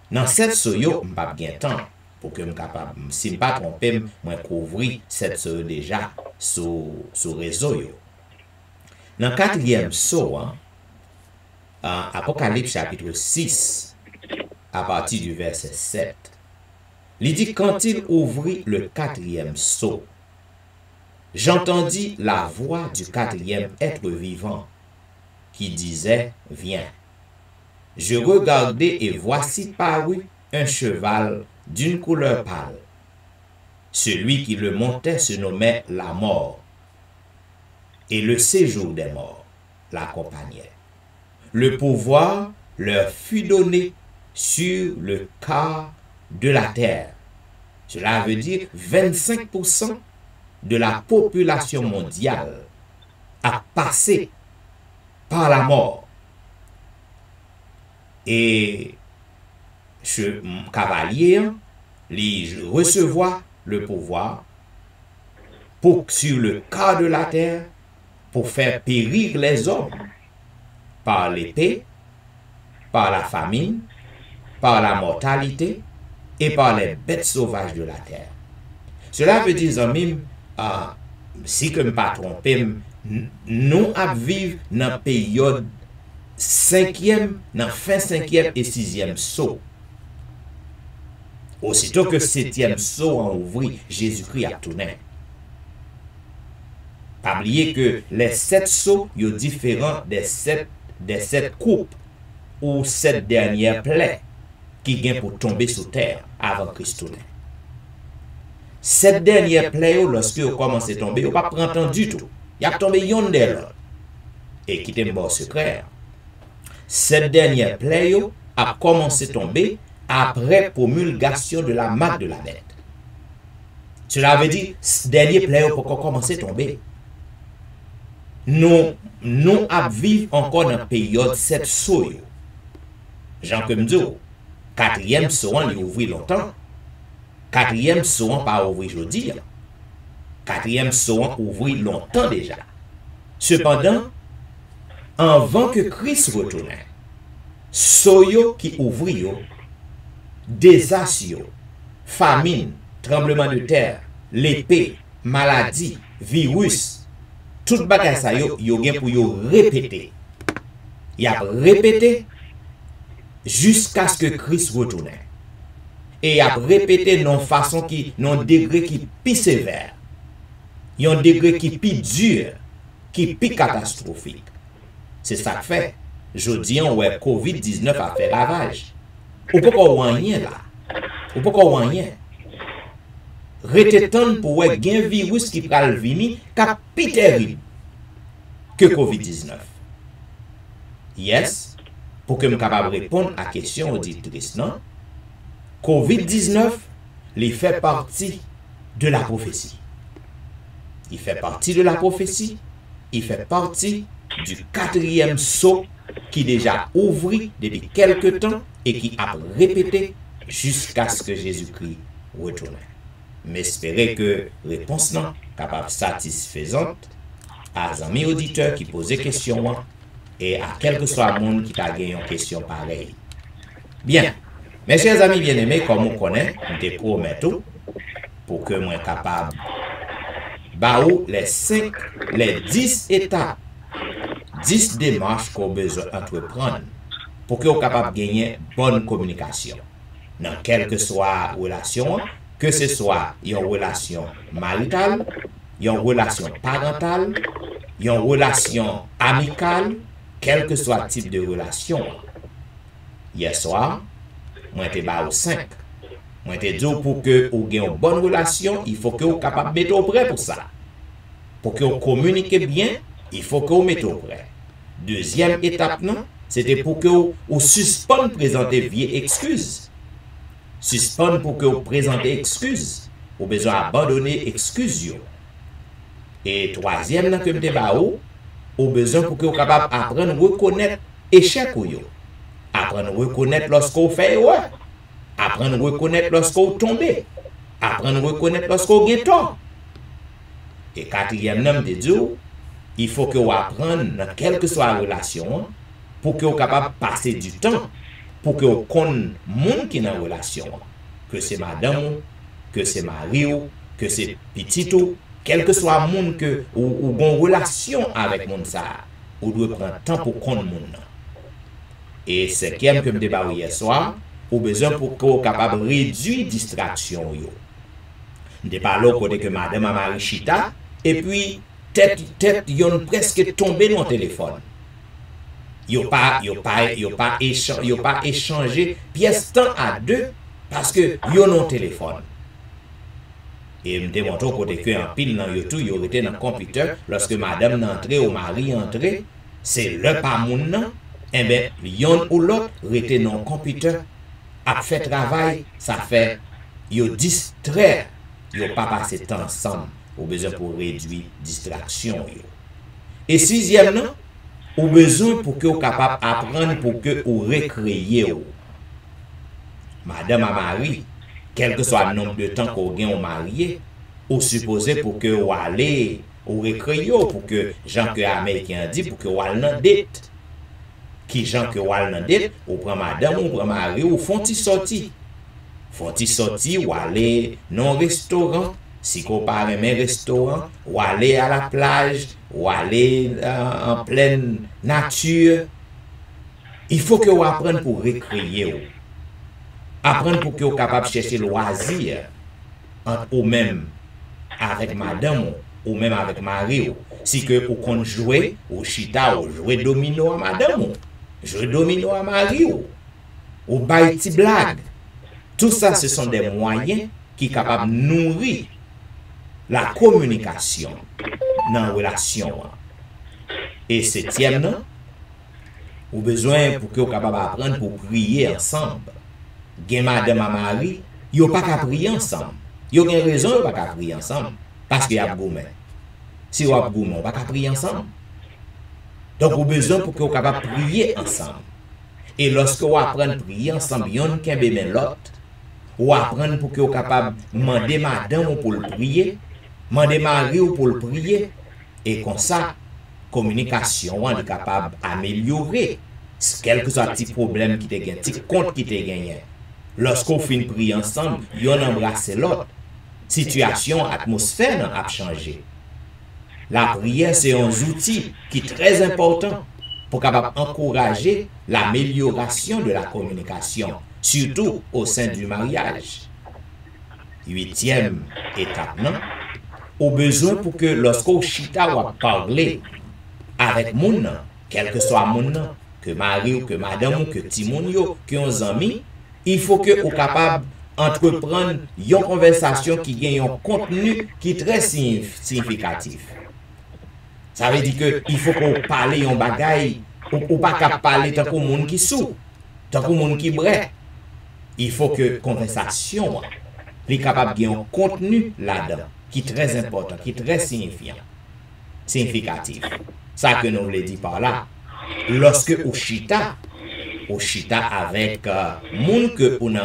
Dans cette soyo, je n'ai pas bien temps pour que je capable, si je ne pas trompé, je couvrir cette soyo déjà sur le réseau. Dans le 4e saut, Apocalypse chapitre 6, à partir du verset 7, il dit quand il ouvrit le 4e sceau, j'entendis la voix du 4e être vivant qui disait, viens. Je regardai et voici parut un cheval d'une couleur pâle. Celui qui le montait se nommait la mort, et le séjour des morts l'accompagnait. Le pouvoir leur fut donné sur le quart de la terre. Cela veut dire 25% de la population mondiale a passé par la mort. Et ce cavalier, il recevoir le pouvoir pour sur le quart de la terre pour faire périr les hommes par l'épée, par la famine, par la mortalité et par les bêtes sauvages de la terre. Cela veut dire, amis, si je ne me pas trompé, nous vivons dans la période 5e, dans fin 5e et 6e saut. Aussitôt que 7e saut en ouvri, Jésus-Christ a tourné. Pas oublier que les 7 sauts sont différents des 7 coupes ou 7 dernières plaies qui viennent pour tomber sur terre avant Christ tourne. Cette dernière plaies, lorsque vous commencez à tomber, vous ne pas prendre du tout. Il y a tombé yon de l'autre. Et qui est mort secret. Cette dernière plaie a commencé à tomber après promulgation de la marque de la bête. Cela veut dire, ce dernier plaie pour commencer à tomber. Nous vivons encore dans la période 7 sauts. Jean comme dit, 4e saut, il ouvert longtemps. 4e saut, pas ouvert aujourd'hui. 4e saut, ouvert longtemps déjà. Cependant, avant que Christ retourne, soyo qui ouvrit, désastre, famine, tremblement de terre, l'épée, maladie, virus, tout bagay ça yo gen pour yo répéter. Y a répété jusqu'à ce que Christ retourne. Et y a répété non façon qui non degré qui plus sévère. Yon degré qui plus dur, qui plus catastrophique. C'est ça que fait. Jodi an ouais COVID-19 a fait ravage. Ou pas qu'on rien là. Ou pas qu'on rien. Rete tan pour ouais gen virus qui pral vini ka pi terrible que COVID-19. Yes, pour que me capable répondre à question auditrice non. COVID-19, il fait partie de la prophétie. Il fait partie de la prophétie, il fait partie du 4e sceau qui déjà ouvri depuis quelque temps et qui a répété jusqu'à ce que Jésus-Christ retourne. Mais espérez que réponse non capable satisfaisante à amis auditeurs qui posaient question et à quel que soit le monde qui t'a gagné une question pareille. Bien, mes chers amis bien-aimés, comme on connaît, on te promet tout pour que moi capable baou les 10 étapes, 10 démarches qu'on besoin entreprendre pour que vous capable de gagner bonne communication. Dans quelle que soit relation, que ce soit une relation maritale, une relation parentale, une relation amicale, quel que soit le type de relation. Hier soir, moi te ba 5. Moi te dit pour que vous ayez une bonne relation, il faut que vous soyez capable de mettre au prêt pour ça. Pour que vous communiquez bien, il faut que vous mettez au prêt. Deuxième étape, non, c'était pour que vous suspendez présenter vieille excuse. Suspendre pour que vous présentez excuse. Vous avez besoin d'abandonner excuse. Et troisième, non, que vous avez besoin pour que vous soyez capable d'apprendre à reconnaître échec. Apprendre à reconnaître lorsque vous faites erreur. Apprendre à reconnaître lorsque vous tombez. Apprendre à reconnaître lorsque vous avez tort. Et quatrième nom de Dieu, il faut que vous appreniez dans quelle que soit la relation pour que vous soyez capable de passer du temps, pour que vous connaissiez le monde qui est dans la relation. Que c'est madame, que c'est mari, que c'est petit, quel que soit le monde que vous avez une relation avec le monde, vous devez prendre temps pour connaître le monde. Et cinquième que je débat hier soir, vous avez besoin pour que vous soyez capable de réduire la distraction. Je débat là côté que madame a Marie Chita, et puis tête yon presque tombé dans le téléphone. Yo pas échangé pièce temps à deux parce que yon non téléphone. Et me démontre côté que en pile dans YouTube yo était dans le computer lorsque madame n'entrait ou mari entrait, c'est le pas moun nan, et ben yon ou l'autre était dans le computer a fait travail, ça fait yo distrait, yo pas passé temps ensemble. Ou besoin pour réduire distraction. Et sixième, non, ou besoin pour que vous capable d'apprendre pour que vous recréez. Madame a marié, quel que soit le nombre de temps qu'on gagne au marié, ou supposé pour que vous allez ou recréez, pour que Jean que Américain dit, pour que vous allez dans dette. Qui Jean que vous allez dans dette, ou prend madame, ou prend mari, ou font-ils sortir. Font-ils sortir, ou aller dans un restaurant. Si vous parlez un restaurant, ou aller à la plage, ou aller en pleine nature, il faut que vous appreniez pour recréer. Apprendre pour que vous soyez capable de chercher loisir entre vous-même avec madame ou même avec mari. Si que vous comptez jouer au chita ou jouer domino à madame, jouer domino à mari ou bailler des blagues. Tout ça, ce sont des moyens qui sont capables de nourrir la communication dans la relation. Et septième, non, vous avez besoin pour que vous soyez capable d'apprendre pour prier ensemble. Gen madame à mari, vous n'avez pas qu'à prier ensemble. Vous avez raison, vous n'avez pas qu'à prier ensemble. Parce qu'il y a gourmet. Si vous avez gourmet, vous n'avez pas qu'à prier ensemble. Donc vous avez besoin pour que vous soyez capable de prier ensemble. Et lorsque vous apprenez à prier ensemble, vous avez l'autre. Vous apprenez pour que vous soyez capable de demander madame pour le prier. Mandez mari ou pour le prier. Et comme ça, communication, on est capable d'améliorer quel que soit le petit problème qui te gagne, petit compte qui te gagne. Lorsqu'on fin prier ensemble, yon embrasse l'autre. Situation, atmosphère a changé. La prière, c'est un outil qui est très important pour capable encourager l'amélioration de la communication, surtout au sein du mariage. 8e étape, non? Au besoin pour que lorsqu'on chita ou parler avec moun, quel que soit moun, que mari ou que madame ou que timoun yo, que on amis, il faut que ou capable entreprendre une conversation qui gagne un contenu qui est très significatif. Ça veut dire que il faut qu'on parle un bagaille ou pas qu'à parler tant qu'on monde qui sou, tant qu'on monde qui bré. Il faut que conversation est capable de gagner un contenu là-dedans qui est très important, qui est très significatif. Ça que nous voulons dire par là. Lorsque au chita avec moun que ou une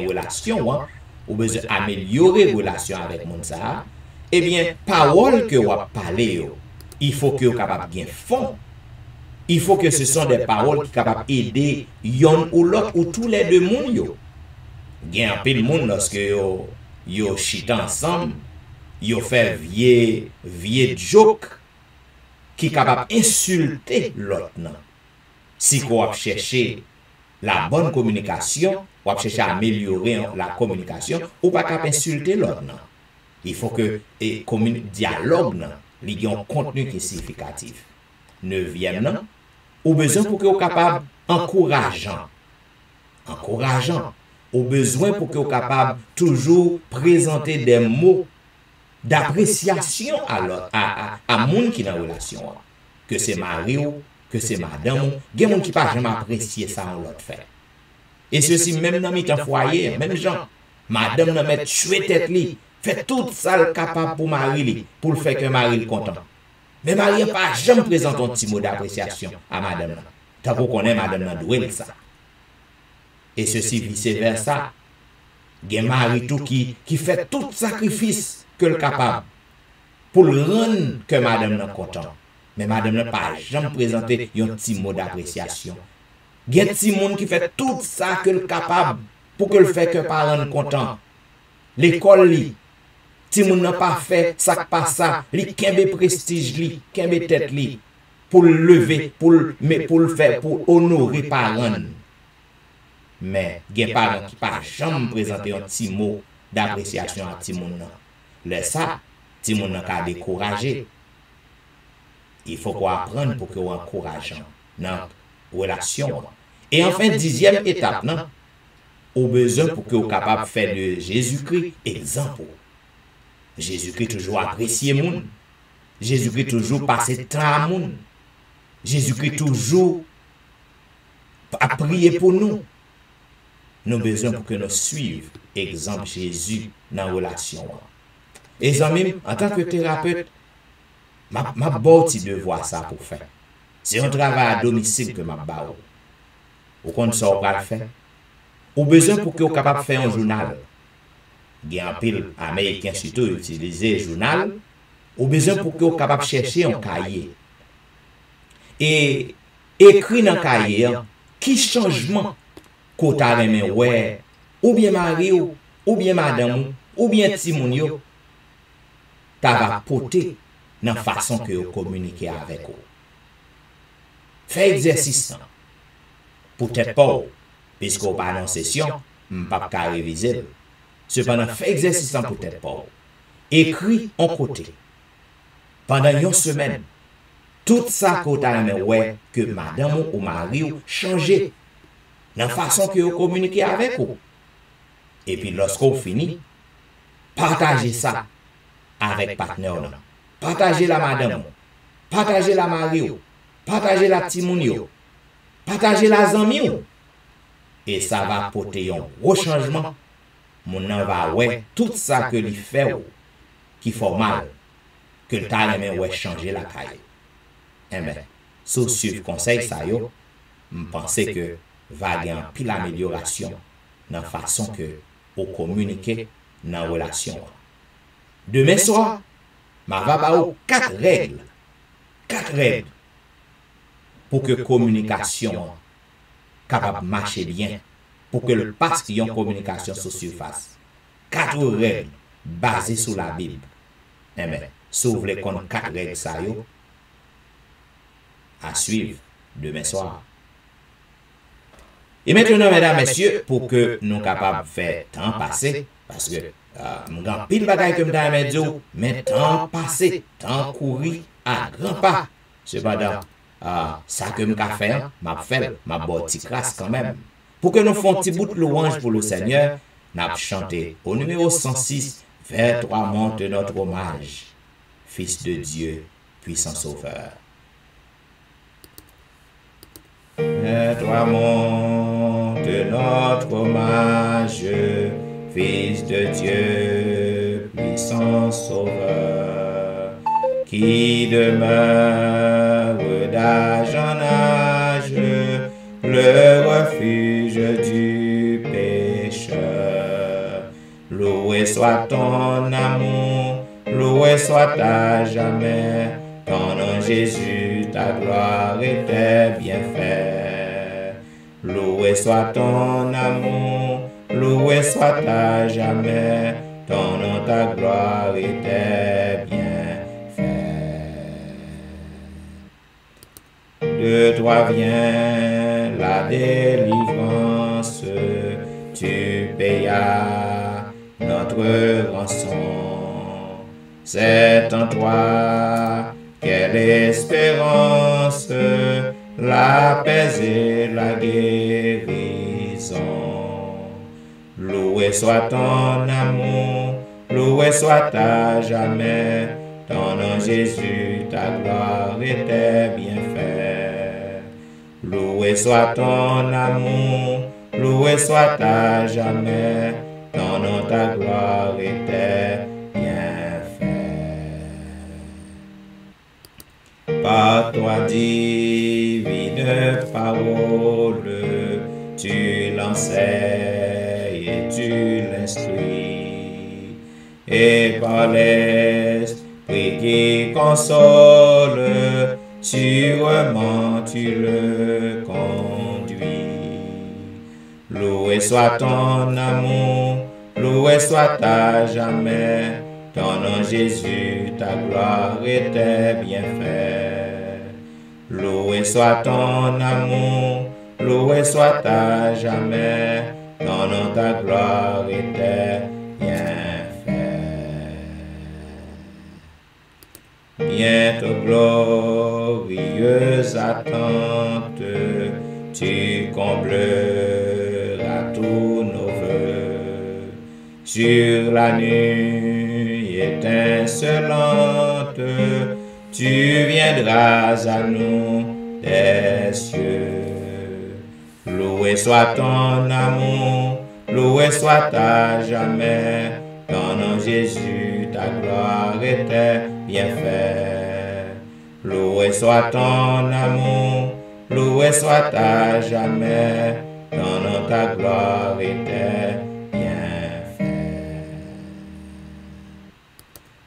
relation, ou besoin améliorer relation avec moun ça, eh bien parole que ou parler, il faut que vous capable bien fond. Il faut que ce sont des paroles qui sont capables d'aider yon ou l'autre ou tous les deux moun yo. Gen un peu de monde lorsque yo chita ensemble, yo fait vieux joke qui est capable d'insulter l'autre. Si vous cherchez la bonne communication, vous cherchez à améliorer la communication, ou pas capable d'insulter l'autre. Il faut que le dialogue ait un contenu qui est significatif. 9e, au besoin pour que vous capable encourageant. Au besoin pour que vous capable toujours présenter des mots d'appréciation à moun qui dans relation. Que c'est mari ou que c'est madame, il y a des gens qui ne peuvent jamais apprécier ça en l'autre fait. Et ceci même dans le foyer, même gens, madame n'a met tuer tête li, fait tout ça capable pour mari pour le faire que mari content. Mais mari n'a pas jamais présenté un petit mot d'appréciation à madame. Tant qu'on connaît madame n'a doué ça. Et ceci vice versa. Il y a mari tout qui fait tout sacrifice que le capable pour le rendre que madame n'a content. Mais madame n'a pas jamais présenté un petit mot d'appréciation. Il y a des petits monde qui fait tout ça que le capable pour que le fait que parents content. L'école li, petit monde n'a pas fait ça pas ça, li kembe prestige li, kembe tête li pour le lever, pour le faire pour honorer parents. Mais il y a des parents qui pas jamais présenté un petit mot d'appréciation à petit monde. Le ça, petit monde n'a découragé. Il faut qu'on apprenne pour qu'on encourage dans la relation. Et enfin, 10e étape, non? Au besoin pour que vous capable de faire de Jésus-Christ exemple. Jésus-Christ toujours apprécié moun. Jésus-Christ toujours passé temps à moun. Jésus-Christ toujours a prié pour nous. Nous avons besoin pour que nous suivions exemple Jésus dans la relation. Et même en tant que thérapeute, ma botte de voir ça pour faire. C'est un travail à domicile que ma bao. Ou qu'on ça va le faire. Ou besoin pour que vous capable de faire un journal. Il y a un pile américain surtout utiliser journal. Ou besoin pour que vous capable de chercher un cahier. Et écrit dans le cahier qui changement qu'on t'a aimé ouais ou bien mari ou bien madame ou bien timoun yo t'a va porter dans la façon que vous communiquez avec vous. Faites exercice. Peut-être pas, puisque vous pas en session, je ne peux pas réviser. Cependant, faites exercice peut-être pas. Écris en côté. Pendant une semaine, tout ça que vous avez ouais, que madame ou mari changé dans la façon que vous communiquez avec vous. Et puis, lorsque vous finissez, partagez ça avec partenaire. Partagez la madame, partagez la mari, partagez la timoun, partagez la zami. Et ça va apporter un gros changement. Mon nom va ouais tout ça que lui fait qui fait mal, que le talent ouais changer la caille. Eh bien, sous ce conseil ça yo, je pense que va y avoir pile amélioration dans la façon que vous communiquez dans la relation. Demain soir, je vais vous 4 règles. 4 règles pour que la communication capable de marcher bien pour que le passe qui en communication sur surface. 4 règles basées sur la Bible. Eh bien, si vous voulez qu'on 4 règles ça yo, à suivre demain soir. Et maintenant, mesdames, messieurs, pour que nous soyons capables de faire temps passer, parce que nous avons pile de bagaille que nous avons dit, mais temps passé, temps couru à grands pas. Cependant, ça que nous avons fait, ma botte crasse quand même. Pour que nous fassions un petit bout de louange pour le Seigneur, nous avons chanté au numéro 106, vers toi monte notre hommage, Fils de Dieu, puissant Sauveur. Vers toi monte notre hommage, Fils de Dieu, puissant Sauveur, qui demeure d'âge en âge, le refuge du pécheur. Loué soit ton amour, loué soit à jamais, ton nom Jésus, ta gloire et tes bienfaits. Loué soit ton amour, loué soit à jamais, ton nom, ta gloire et tes bienfaits. De toi vient la délivrance, tu payas notre rançon. C'est en toi quelle espérance, la paix et la guérison. Loué soit ton amour, loué soit à jamais, ton nom Jésus, ta gloire et tes bienfaits. Loué soit ton amour, loué soit à jamais, ton nom, ta gloire et tes bienfaits. Par toi divine parole, tu l'enseignes et tu l'instruis, et par l'esprit qui console, sûrement tu le conduis. Loué soit ton amour, loué soit à jamais, ton nom Jésus, ta gloire et tes bienfaits. Loué soit ton amour, loué soit à jamais, ton nom, ta gloire et tes bienfaits. Bientôt glorieuse attente, tu combleras tous nos vœux. Sur la nuit étincelante, tu viendras à nous des cieux. Loué soit ton amour, loué soit à jamais, ton nom Jésus, ta gloire et tes bienfaits. Loué soit ton amour, loué soit à jamais, ton nom, ta gloire et tes bienfaits.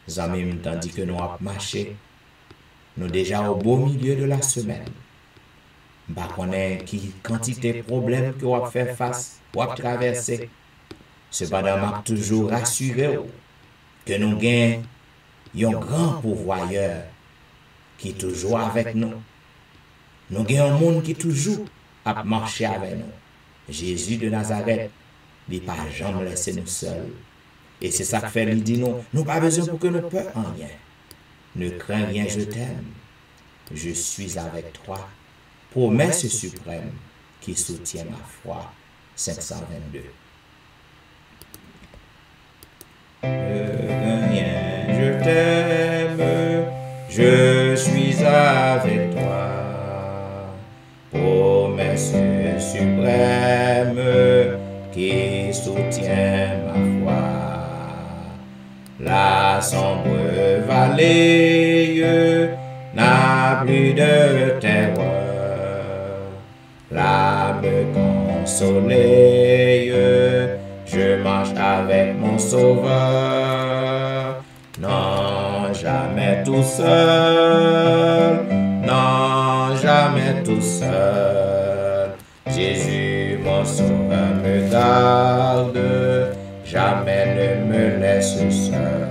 Zamim, tandis que nous avons marché, nous déjà au beau milieu de la semaine. Bah, connaît qui quantité de problèmes que vous fait face, ou traverser. Cependant, m'a toujours rassuré que nous gagnons un grand pourvoyeur qui est toujours avec nous. Nous gagnons un monde qui est toujours à marcher avec nous. Jésus de Nazareth, il n'a pas jamais laissé nous seuls. Et c'est ça que fait, il dit nous n'avons pas besoin pour que nous peur en rien. Ne crains rien, je t'aime. Je suis avec toi. Promesse suprême qui soutient ma foi. 522. Rien, je t'aime, je suis avec toi. Promesse suprême qui soutient ma foi. La sombre vallée n'a plus de terreur. L'âme consolée, je marche avec mon Sauveur. Non, jamais tout seul, non, jamais tout seul. Jésus, mon Sauveur, me garde, jamais ne me laisse seul.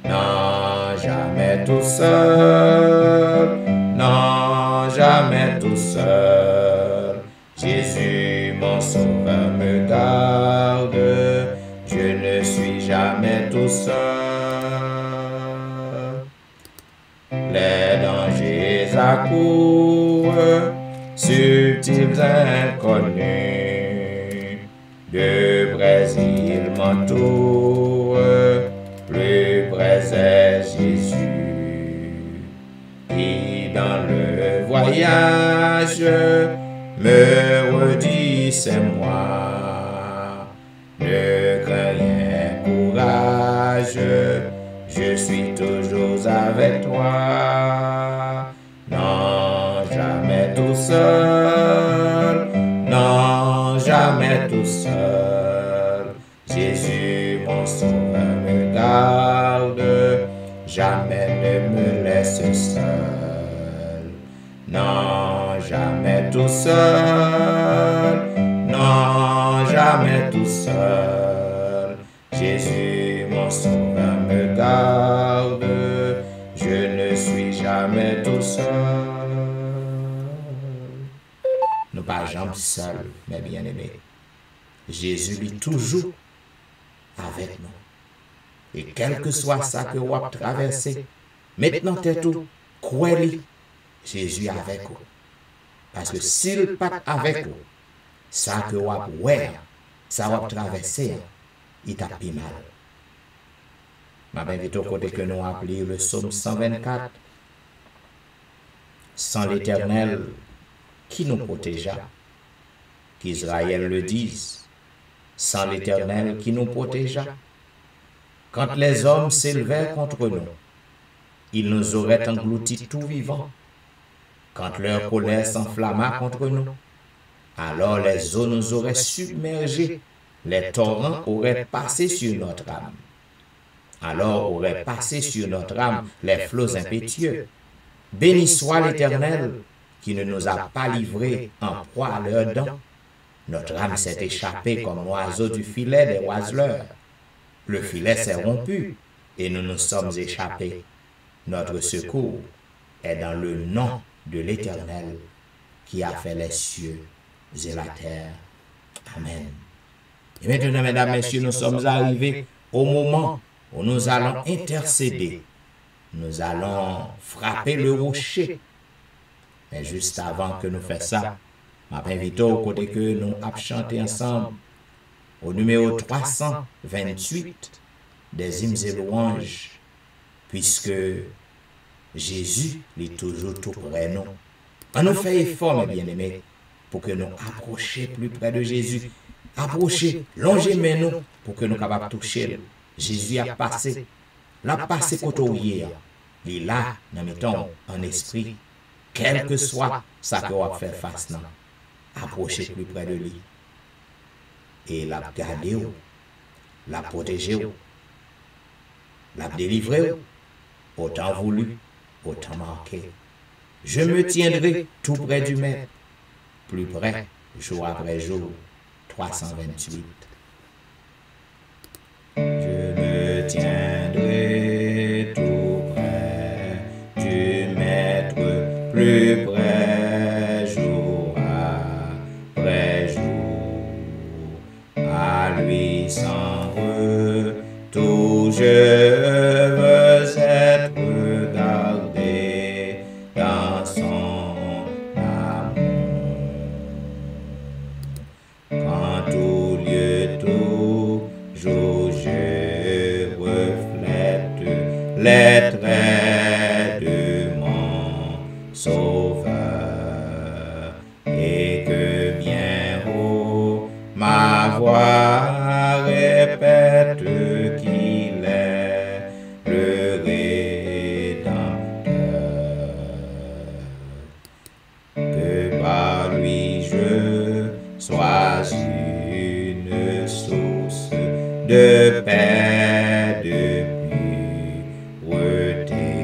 Non, jamais tout seul, non, jamais tout seul. Jésus, mon sauveur, me garde, je ne suis jamais tout seul. Les dangers accourent, subtils inconnus, de Brésil m'entoure, plus près est Jésus, qui dans le voyage me redit c'est moi, ne crains rien, courage, je suis toujours avec toi. Non, jamais tout seul, non, jamais tout seul. Jésus, mon sauveur, me garde, jamais ne me laisse seul. Non, jamais tout seul, non, jamais tout seul. Jésus, mon sauveur, me garde, je ne suis jamais tout seul. Nous pas jamais seuls, mes bien-aimés. Jésus est toujours avec nous. Et quel que soit ça que vous avez traversé, maintenant t'es tout, croyez, Jésus est avec vous. Parce que s'il n'est pas avec vous, ça que vous avez, ça vous avez traversé, il t'a pris mal. Je m'invite au côté que nous appelons le psaume 124. Sans l'Éternel qui nous protégea, qu'Israël le dise, sans l'Éternel qui nous protégea. Quand les hommes s'élevèrent contre nous, ils nous auraient engloutis tout vivants. Quand leur colère s'enflamma contre nous, alors les eaux nous auraient submergés, les torrents auraient passé sur notre âme. Alors auraient passé sur notre âme les flots impétueux. Béni soit l'Éternel qui ne nous a pas livrés en proie à leurs dents. Notre âme s'est échappée comme l'oiseau du filet des oiseleurs. Le filet s'est rompu et nous nous sommes échappés. Notre secours est dans le nom de l'Éternel qui a fait les cieux et la terre. Amen. Et maintenant, mesdames, messieurs, nous sommes arrivés au moment où nous allons intercéder. Nous allons frapper le rocher. Mais juste avant que nous fassions ça, je m'invite au côté que nous avons chanté ensemble au numéro 328 des hymnes et louanges, puisque Jésus est toujours tout près de nous. On nous fait effort, mes bien-aimés, pour que nous approchions plus près de Jésus. Approcher, longer nous pour que nous soyons capables de toucher. Jésus a passé. L'a passé côté hier. Il est là, dans le temps, en esprit. Quel que soit ça que vous avez fait face, approchez plus près de lui. Et l'a gardé, l'a protégé, l'a délivré, autant voulu, autant marqué. Je me tiendrai tout près du Maître, plus près, jour après jour. 328. Je me tiendrai tout près du Maître, plus près, jour après jour. À lui sans retour, je veux être gardé dans son amour. Tout lieu, toujours je reflète les traits de mon Sauveur, et que bien haut ma voix répète qu'il est le Rédempteur, que par lui je sois une source de paix, de pureté.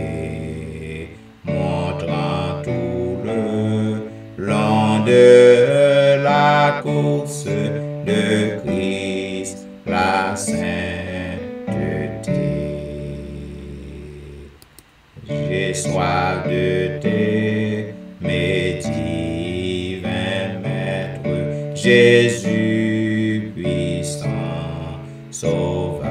soif de t'aimer, divin Maître, Jésus puissant, Sauveur,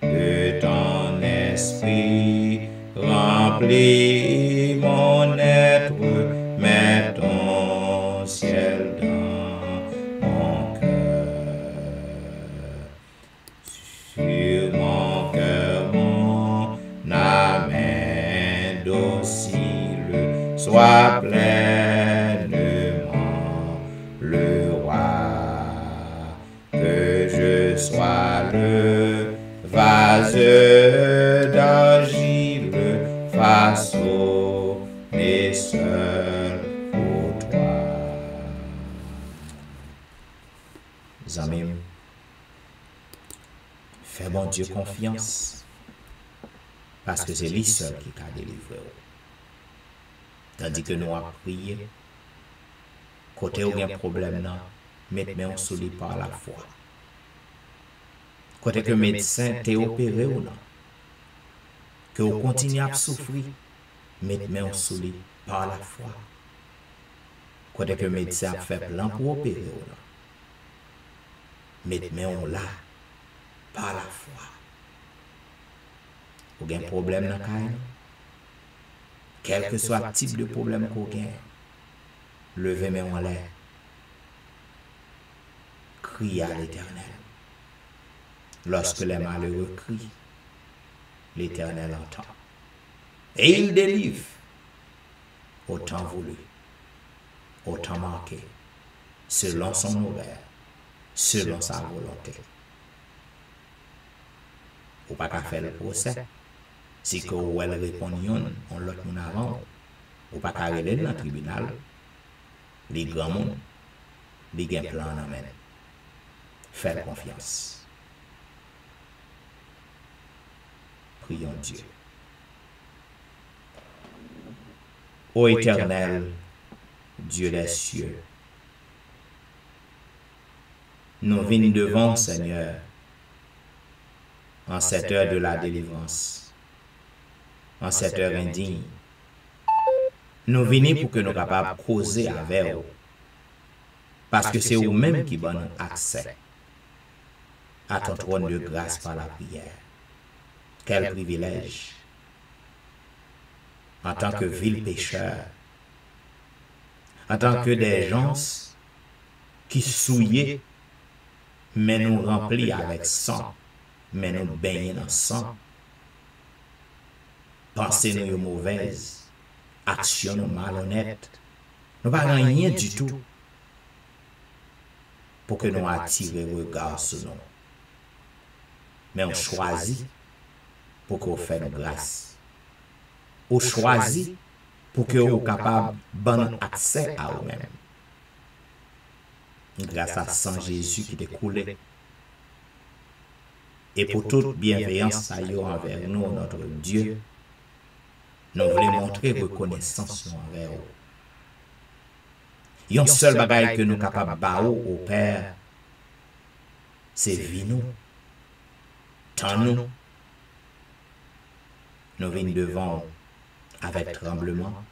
de ton esprit, remplis mon être, mets ton ciel dans mon cœur. Sur mon cœur, mon âme indocile, sois pleinement le roi, que je sois le vase d'argile façonné seul pour toi. Amis, fais bon Dieu confiance, parce que c'est lui seul qui t'a délivré. Tandis que nous avons prié, côté où il y a un problème, mettez-nous sous lui par la foi. Côté que le médecin t'a opéré ou non, que vous continuez à souffrir, mettez-nous sous lui par la foi. Côté que le médecin a fait plan pour opérer ou non, mettez-nous là par la foi. Vous avez un problème dans le cas, quel que soit le type de problème que vous avez, levez-moi en l'air. Criez à l'Éternel. Lorsque les malheureux crient, l'Éternel entend. Et il délivre au temps voulu, au temps marqué, selon son horaire, selon sa volonté. Ou pas qu'à faire le procès. Si que vous répondez, on l'autre moun avant, ou pas qu'à aller dans le tribunal, les grands monde, les gains plan en amène. Faites confiance. Prions Dieu. Ô Éternel, Dieu des cieux, nous venons devant, Seigneur, en cette heure de la délivrance, en cette heure indigne. Nous venons pour que nous soyons capables de causer avec vous, parce que c'est vous-même qui donnez accès à ton trône de grâce par la prière. Quel privilège, en tant que vil pécheur, en tant que des gens qui souillent, mais nous remplis avec sang, mais nous baignons dans sang. Pensez nous mauvaises, actions nous malhonnêtes, nous ne faisons rien du tout pour que nous attirions le regard sur nous. Mais on choisit pour que vous fassiez grâce. On choisit pour que vous soyez capables de donner accès à vous-même. Grâce à sang Jésus qui est coulé. Et pour toute bienveillance envers nous, notre Dieu, nous voulons montrer reconnaissance envers vous. Il y a un seul bagage que nous sommes capables de faire au Père, c'est vie nous. Tant nous. Nous venons devant avec tremblement.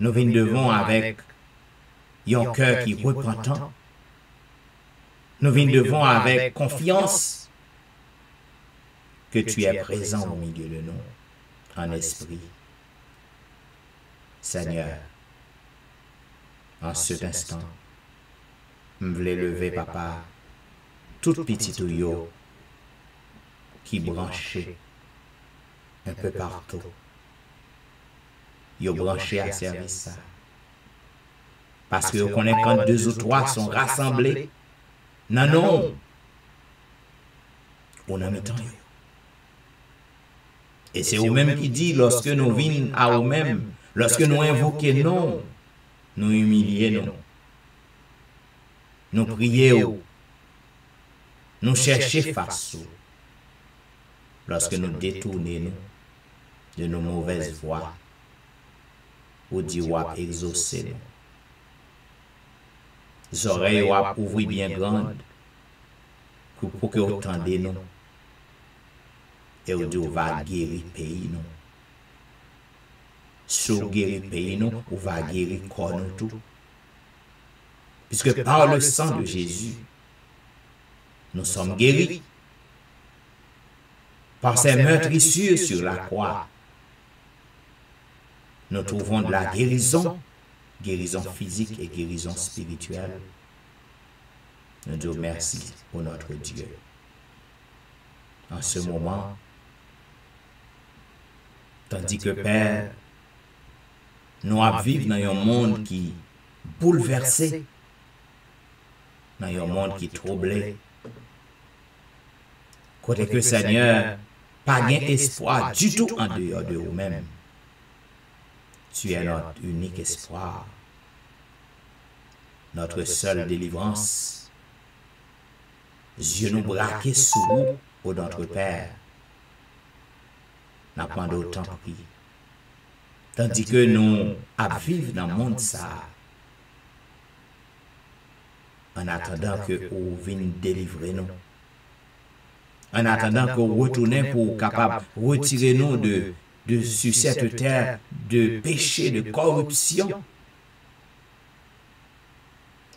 Nous venons devant avec un cœur qui est repentant. Nous venons devant avec confiance que tu es présent au milieu de nous, en esprit. Seigneur, en cet instant, je voulais lever, papa, tout petit tuyau qui branchait un peu partout. Yo branché à service ça. Parce que vous connaissez quand 2 ou 3 sont rassemblés. Non, non. On a mis temps. Et c'est vous-même qui dit, lorsque nous venons à vous-même, lorsque nous invoquons non, nous humilions, nous prions, nous cherchons face. Lorsque nous détournons de nos mauvaises voies, ou dit ou exaucer nous. Oreilles ou ouvrir bien grandes pour que vous entendez nous. Et vous dit va guérir pays nous. sur guérir pays nous, ou va guérir corps nous tout. Puisque par le sang de Jésus, nous sommes guéris. Par ses meurtrissures sur la croix, nous trouvons de la guérison, guérison physique et guérison spirituelle. Nous disons merci pour notre Dieu. En ce moment, tandis que Père, nous vivons dans un monde qui est bouleversé, dans un monde qui est troublé. Côté que Seigneur, pas d'espoir du tout en dehors de vous-même. Tu es notre unique espoir, notre seule délivrance. Dieu nous braqués sous vous, ô notre Père. N'a pas d'autant pris. Tandis que nous vivons dans le monde ça, en attendant que vous veniez délivrer nous. En attendant que vous retournez pour capable retirer nous de sur cette terre de péché, de corruption.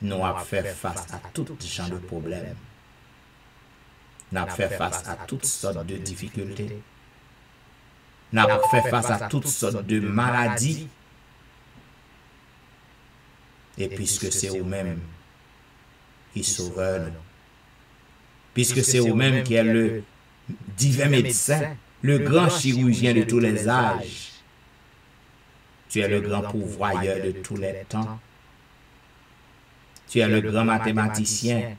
Nous avons fait face à tout genre de problèmes. Nous avons fait face à toutes sortes de difficultés. Nous avons fait face à toutes sortes de maladies. Et puisque c'est vous-même qui sauveur nous, puisque c'est vous-même qui est le divin médecin, le grand chirurgien de tous les âges, tu es le grand pourvoyeur de tous les temps, tu es le grand mathématicien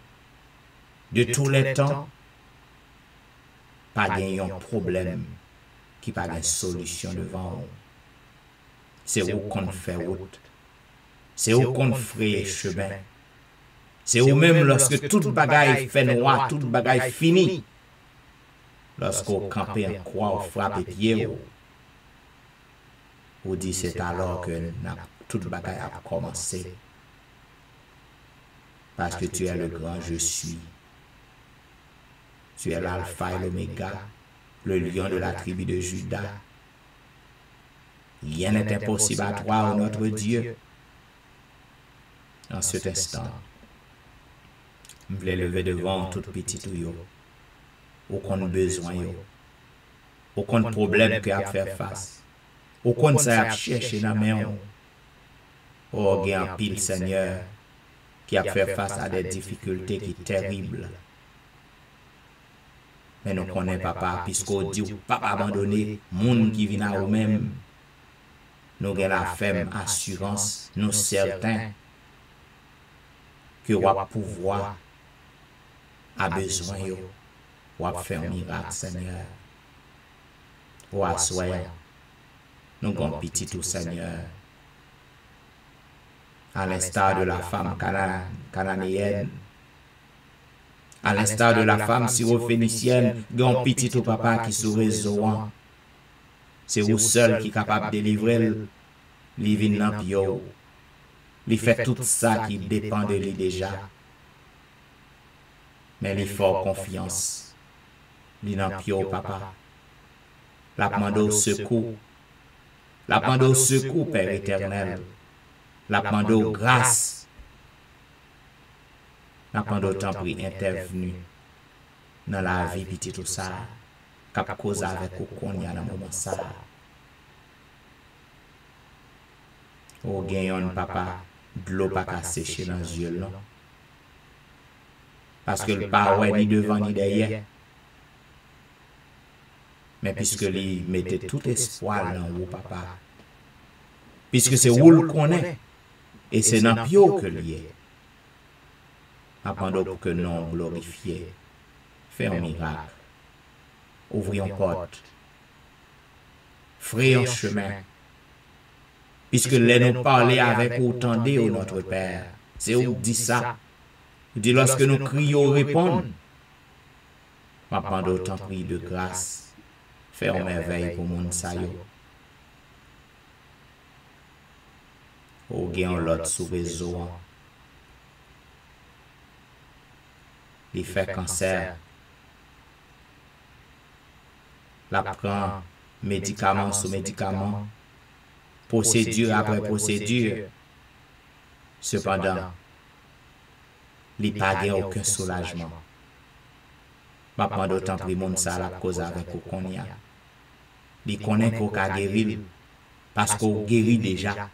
de tous les temps, pas un problème qui pas de solution devant vous. C'est vous qu'on fait route, c'est vous qu'on fait chemin. C'est vous-même lorsque toute bagaille fait noir, toute bagaille fini. Lorsque vous campez en croix, vous frappez pied, vous dites c'est alors que toute bagaille a commencé. Parce que tu es le grand je suis. Tu es l'alpha et l'oméga, le lion de la tribu de Juda. Rien n'est impossible à toi, ô notre Dieu. En cet instant, je voulais lever devant tout petit ou aucun besoin, aucun problème que a faire face, aucun ça a cherché dans la main. Oh, il y a un pile Seigneur qui a fait face à des difficultés qui sont terribles. Mais nous connaissons papa, puisqu'on dit pas abandonner le monde qui vient à vous-même. Nous avons la ferme assurance, nous certains que vous avez pouvoir a besoin de faire un miracle, Seigneur. Ou assoyons, nous avons petit tout, Seigneur. À l'instar de la femme cananéenne, à l'instar de la femme syrophénicienne, nous avons petit tout, papa, qui sous réseau. C'est vous seul qui est capable de délivrer les vignes dans pio. Il fait tout ça qui dépend de lui déjà. Mais il faut confiance. Il n'a plus papa. La demande au secours. La demande au secours, Père éternel. La demande au grâce. La demande au temps pour intervenir dans la vie, petit tout ça. Cap cause avec qu'on y a dans le moment ça. Au gagnant, papa, de l'eau pas qu'à sécher dans les yeux, non. Parce que le pas ni devant ni derrière. Mais puisque lui mettait tout espoir dans vous, papa. Puisque c'est vous le connaît. Et c'est dans Pio que lui est. Appendons pour que nous glorifions. Fais un miracle. Ouvrez une porte. Frayez un chemin. Puisque les nous parler avec vous, tendez au notre Père. C'est où dit ça. Dit lorsque nous crions, répondre. M'appendons autant prix de grâce. Fais une merveille pour mon sayo. Ou gagne l'autre sous réseau. Il fait cancer. La prend médicament sous médicament. procédure après procédure. Cependant, il n'y a pas aucun soulagement. Maintenant, d'autant plus monde ça la cause avec qu'on y a. Il connaît qu'on a guéri parce qu'on guérit déjà.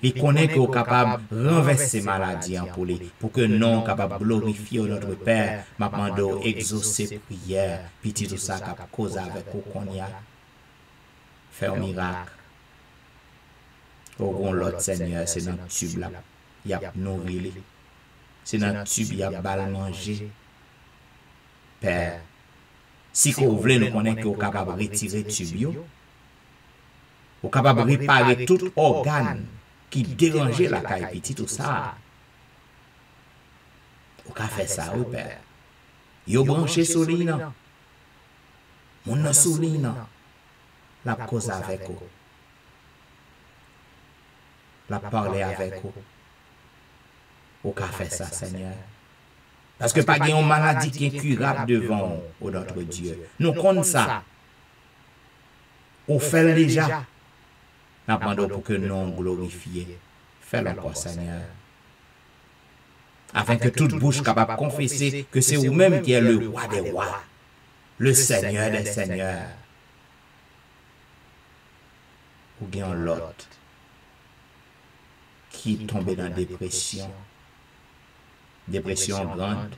Il connaît qu'on est capable de renverser maladie en pour que nous capable de glorifier notre Père. Maintenant, exaucer prière, petit tout ça cap cause avec qu'on y a. Faire un miracle. Au l'autre Seigneur, c'est dans le tube là. Il y a nourri. C'est dans le tube, il y a balle manger. Père, si vous voulez nous connaître que vous êtes capable de retirer le tube, vous êtes capable de réparer tout organe qui dérangeait la caille petit, tout ça. Vous pouvez faire ça, oui, Père. Vous branchez sur lui, non? Mon nom sur lui, non? La cause avec vous. La parler avec vous. Vous pouvez faire ça, Seigneur. Parce que pas une maladie qui est incurable devant notre Dieu. Nous connaissons ça. On fait déjà. Nous demandons pour que nous glorifions. Fais-le encore, Seigneur. Afin que toute bouche capable de confesser que c'est vous-même qui êtes le roi des rois, le Seigneur des seigneurs. Ou bien l'autre qui est tombé dans la dépression. Dépression grande.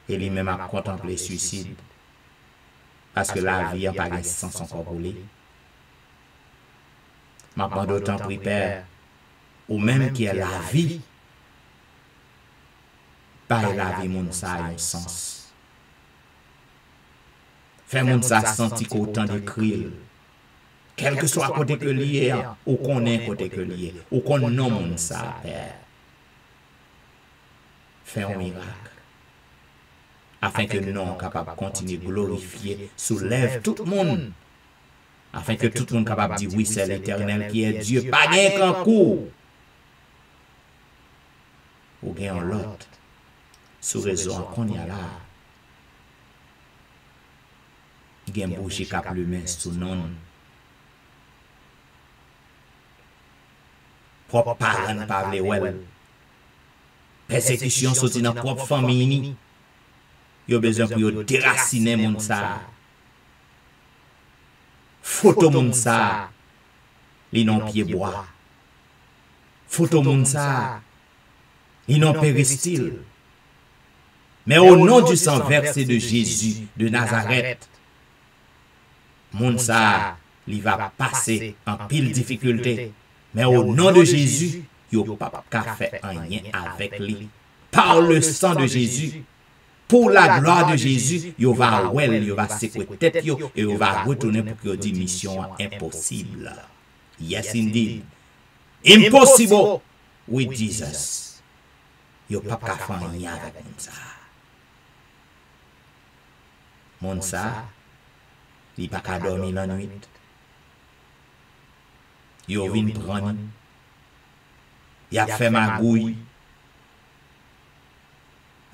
Et lui-même a contemplé le suicide. Parce que la vie n'a pas de sens encore pour lui. Maintenant d'autant pris, Père, ou même qui est la vie, par la vie, mon ça a un sens. Fait mon ça sentir qu'autant de cris, quel que soit côté que lié, ou qu'on est côté que lié, ou qu'on nomme ça, Père. Fais un miracle. Afin que nous soyons capables de continuer à glorifier, soulève tout le monde. Afin que tout le monde soit capable de dire oui, c'est l'Éternel qui est Dieu. Pas rien qu'un coup. Ou bien l'autre. Sous raison qu'on y a là. Il y a un boucher qui a le main sous non. Propre parent parle well. Persécution sorti dans propre famille. Yo besoin pour déraciner moun ça. Photo moun ça. Li non pied bois. Photo moun ça. Li non péristyle. Mais au nom du sang versé de Jésus de Nazareth, moun ça, li va passer en pile difficulté. Mais au nom de Jésus, yo pas qu'à faire rien avec lui. Par le sang de Jésus, pour la gloire de Jésus, il va secouer tête et il va retourner pour que dit mission impossible. Yes indeed. Impossible with Jesus. Il n'y a pas qu'à faire rien avec ça. Mon ça, il n'y a pas qu'à dormir la nuit. Il vient prendre. Il a fait magouille.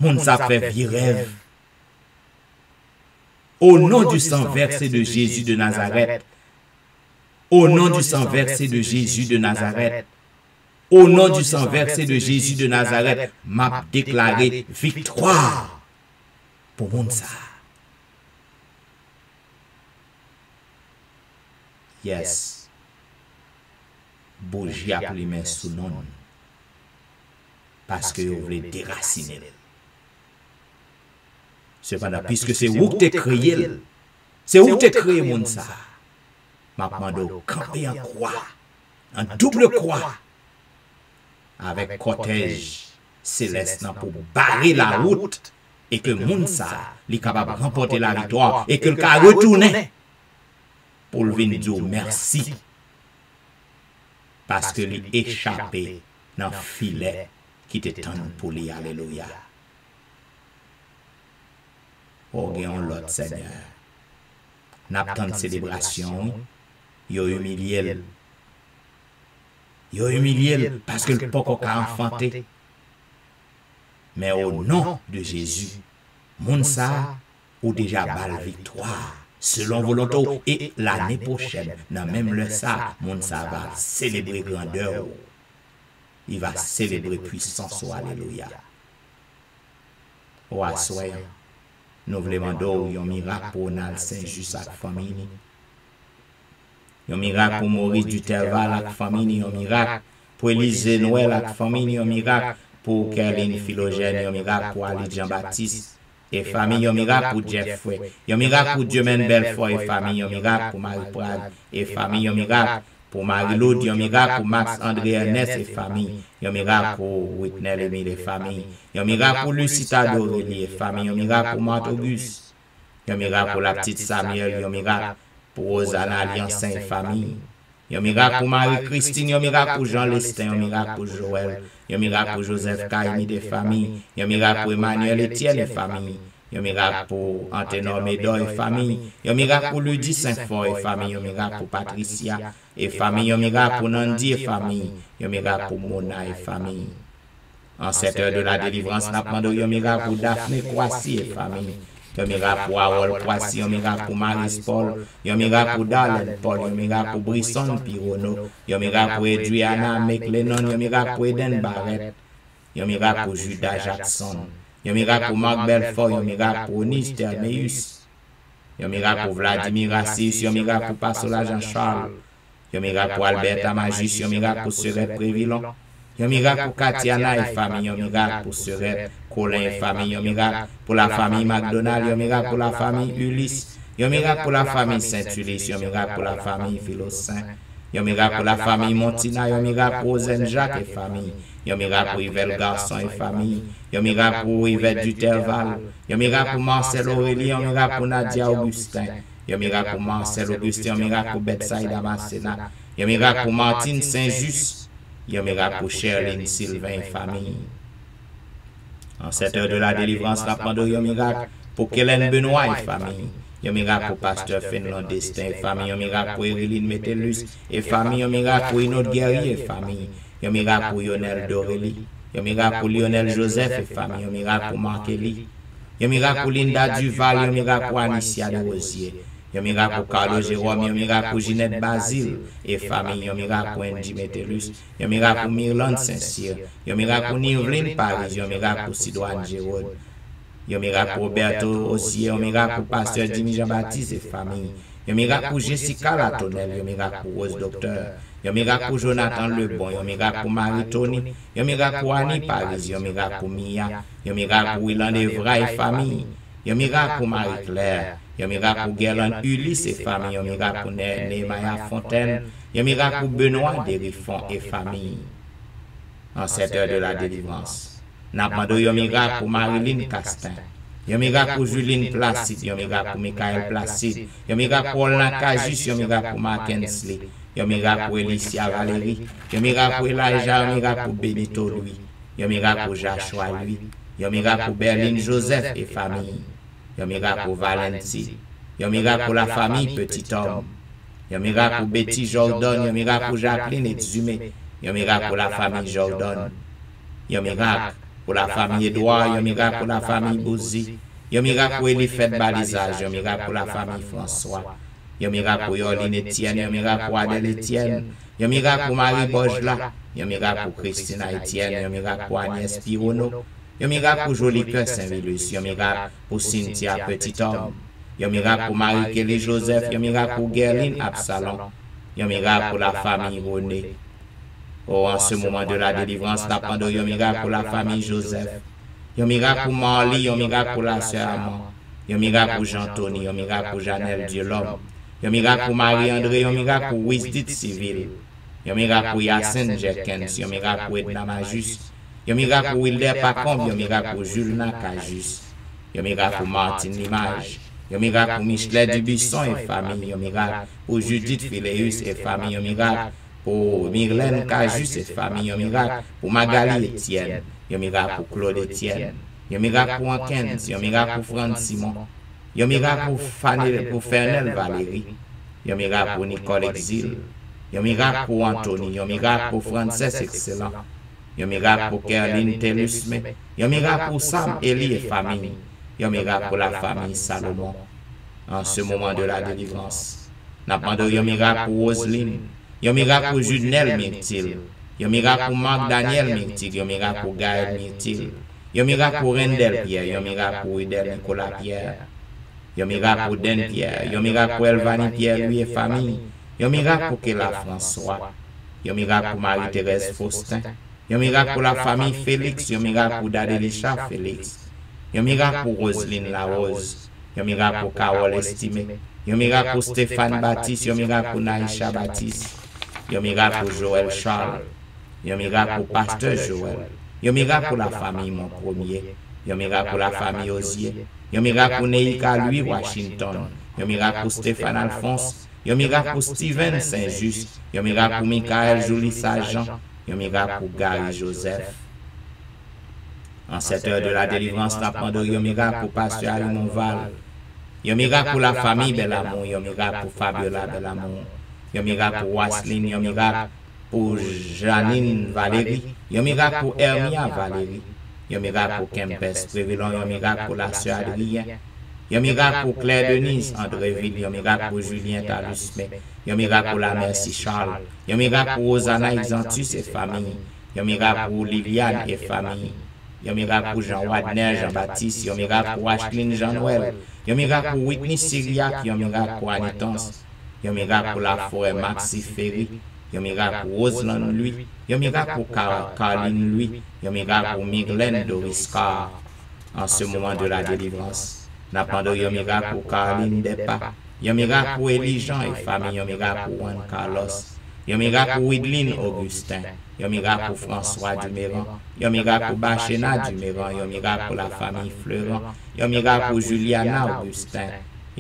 Moun sa fait vieux rêve. Au nom du sang versé de Jésus de Nazareth. Au nom du sang versé de Jésus de Nazareth. Au nom du sang versé de Jésus de Nazareth, m'a déclaré victoire pour moun sa. Yes. Bougie a pris mes sous non. Parce que vous voulez déraciner. Cependant, puisque c'est vous qui t'es créé, c'est vous qui t'es créé, mon ça. Ma demande camper en croix, en double croix, avec cortège céleste pour barrer la route et que mon ça, est capable de remporter la victoire et que le cas retourne pour le venir dire merci. Parce que lui échappé dans le filet qui te tend pour lui. Alléluia. Oh, gagnons l'autre Seigneur. N'a pas de célébration. Yo humilié. Yo humilié parce que le poko a enfanté. Mais au nom de Jésus, moun sa ou déjà bal victoire selon volonté. Et l'année prochaine, dans même le ça, monde ça va célébrer grandeur. Il va célébrer puissance. Alléluia. Ou à soi, nous voulons demander un miracle pour nous, Saint-Just à la famille. Un miracle pour Maurice Duterval à la famille. Un miracle pour Élise Noël à la famille. Un miracle pour Kerline Philogène. Un miracle pour Ali Jean-Baptiste et famille. Un miracle pour Jeffrey. Un miracle pour Dieumen Belfort et famille. Un miracle pour Marie Prade et famille. Un miracle pour Marie-Laude. Un miracle pour Max André Ernest et famille. Un miracle pour Whitney Emile et famille. Un miracle pour Lucita Dorélie et famille. Un miracle pour Marthe Auguste. Un miracle pour la petite Samuel. Un miracle pour Rosanna Alliance et famille. Un miracle pour Marie-Christine. Un miracle pour Jean Lestin. Un miracle pour Joël. Un miracle pour Joseph Kaimi et famille. Un miracle pour Emmanuel Etienne et famille. Un miracle pour Anténor Médor et famille. Un miracle pour Ludie Saint-Fort et famille. Un miracle pour Patricia et famille. Un miracle pour Nandi et famille. Un miracle pour Mona et famille. En cette heure de la délivrance, nous demandons un miracle pour Daphné Kwasi et famille. Un miracle pour Harold Kwasi. Un miracle pour Maris Paul. Un miracle pour Darlene Paul. Un miracle pour Brisson Pirono. Un miracle pour Adriana McLennon. Un miracle pour Eden Barrett. Un miracle pour Judas Jackson. Un miracle pour Marc Belfort. Un miracle pour Onis Termeus. Un miracle pour Vladimir Assis. Un miracle pour Pasola Jean-Charles. Un miracle pour Albert Amagis. Un miracle pour Serette Prévilon. Un miracle pour Katiana et famille. Un miracle pour Serette Colin et famille. Un miracle pour la famille McDonald. Un miracle pour la famille Ulysse. Un miracle pour la famille Saint-Ulysse. Un miracle pour la famille Philosaint. Un miracle pour la famille Montina. Un miracle pour Ozen Jacques et famille. Un miracle pour Yvette Garçon et famille. Un miracle pour Yvette Duterval. Un miracle pour Marcel Aurélie. Un miracle pour Nadia Augustin. Un miracle pour Marcel Augustin. Un miracle pour Bethsaïda Damascena. Un miracle pour Martine Saint-Just. Un miracle pour Sherline Sylvain et famille. En cette heure de la délivrance, nous demandons un miracle pour Kellen Benoît et famille. Un miracle pour Pasteur Finland Destin et famille. Un miracle pour Eréline Métellus et famille. Un miracle pour Inod Guerrier et famille. Un miracle pour Lionel Dorélie. Un miracle pour Lionel Joseph et famille. Un miracle pour Marc Elie. Un miracle pour Linda Duval. Un miracle pour Anicia de Rosier. Un miracle pour Carlo Jérôme. Un miracle pour Ginette Basile et famille. Un miracle pour Andy Métellus. Un miracle pour Myrlande Saint-Cyr. Un miracle pour Niveline Paris. Un miracle pour Sidoine Gérard. Un miracle pour Roberto Ossier. Un miracle pour Pasteur Jimmy Jean-Baptiste et famille. Un miracle pour Jessica Latonnel. Un miracle pour Rose Docteur. Un miracle pour Jonathan Lebon. Un miracle pour Marie-Tony. Un miracle pour Annie Paris. Un miracle pour Mia. Un miracle pour Willan Evra et famille. Un miracle pour Marie-Claire. Un miracle pour Guerlain Ulysse et famille. Un miracle pour Nehemiah Fontaine. Un miracle pour Benoît Derifon et famille. En cette heure de la délivrance, nous demandons un miracle pour Marilyn Castin. Un miracle pour Juline Placide. Un miracle pour Michael Placide. Un miracle pour Olna Cajus. Un miracle pour Mark Hensley. Un miracle pour Elicia Valérie. Un miracle pour Elijah. Un miracle pour Benito Louis. Un miracle pour Joshua Louis. Un miracle pour Berlin Joseph et famille. Un miracle pour Valentie. Un miracle pour la famille Petit Homme. Un miracle pour Betty Jordan. Un miracle pour Jacqueline Exhumé. Un miracle pour la famille Jordan. Un miracle pour la famille Edouard. Un miracle pour la famille Bouzi. Un miracle pour Elifet Balisage. Un miracle pour la famille François. Un miracle pour Yoline Etienne. Un miracle pour Adèle Etienne. Un miracle pour Marie Bojla. Un miracle pour Christina Etienne. Un miracle pour Agnès Pirono. Un miracle pour Jolie Cœur Saint-Vilus. Un miracle pour Cynthia Petit Homme. Un miracle pour Marie-Kelly Joseph. Un miracle pour Guerline Absalom. Un miracle pour la famille René. Oh, en ce moment de la délivrance, nous demandons un miracle pour la famille Joseph. Un miracle pour Marly. Un miracle pour la sœur Amand. Un miracle pour Jean-Tony. Un miracle pour Janelle Dieu-L'Homme. Un miracle pour Marie-André. Un miracle pour Wisdit Civil. Un miracle pour Yacine Jenkins. Un miracle pour Edna Majus. Un miracle pour Wilder Pacombe. Un miracle pour Julna Cajus. Un miracle pour Martine Limage. Un miracle pour Michelet Dubuisson et famille. Un miracle pour Judith Phileus et famille. Un miracle pour Myrlène Cajus et famille. Un miracle pour Magali Etienne. Un miracle pour Claude Etienne. Un miracle pour Ankens. Un miracle pour Franck Simon. Un miracle pour Fernel Valérie. Un miracle pour Nicole Exil. Un miracle pour Anthony. Un miracle pour Frances Excellent. Un miracle pour Kerline Telusme. Un miracle pour Sam Eli et famille. Un miracle pour la famille Salomon. en ce moment de la délivrance. N'a pas demandé un miracle pour Roselyne, un miracle pour Judnel Myrtil, un miracle pour Marc Daniel Myrtil, un miracle pour Gaël Myrtil, un miracle pour Rendel Pierre, un miracle pour Idel Nicolas Pierre, un miracle pour Den Pierre, un miracle pour Elvani Pierre, lui et famille, un miracle pour Kéla François, un miracle pour Marie-Thérèse Faustin, un miracle pour la famille Félix, un miracle pour Dadelisha Félix, un miracle pour Roselyne Larose, un miracle pour Carole Estimé, un miracle pour Stéphane Baptiste, un miracle pour Naïcha Baptiste, un miracle pour Joël Charles, un miracle pour Pasteur Joël, un miracle pour la famille Mon Premier, un miracle pour la famille Osier, un miracle pour Neika Louis Washington, un miracle pour Stéphane Alphonse, un miracle pour Steven Saint-Just, un miracle pour Michael Jolie Saint-Jean, un miracle pour Gary Joseph. En cette heure de la délivrance, nous avons un miracle pour Pasteur Harry Monval, un miracle pour la famille Belamour, un miracle pour Fabiola Belamour, un miracle pour Wasline, un miracle pour Janine Valérie, un miracle pour Hermia Valérie, un miracle pour Kempes Prévélon, un miracle pour la sœur Adrien, un miracle pour Claire Denise Andréville, un miracle pour Julien Talusme, un miracle pour la Merci Charles, un miracle pour Rosanna Exantus et famille, un miracle pour Liliane et famille, un miracle pour Jean Wadner, Jean-Baptiste, un miracle pour Ashline Jean-Noël, un miracle pour Whitney Syriac, un miracle pour Anitance, un miracle pour la forêt Maxi Ferry, un miracle pour Roselaine Louis, un miracle pour Caroline Louis, un miracle pour Myglaine Doris Carr. En ce moment de la délivrance, nous avons un miracle pour Caroline Depa, un miracle pour Élie Jean et famille, un miracle pour Juan Carlos, un miracle pour Widline Augustin, un miracle pour François Duméran, un miracle pour Bachena Duméran, un miracle pour la famille Fleurant, un miracle pour Juliana Augustin,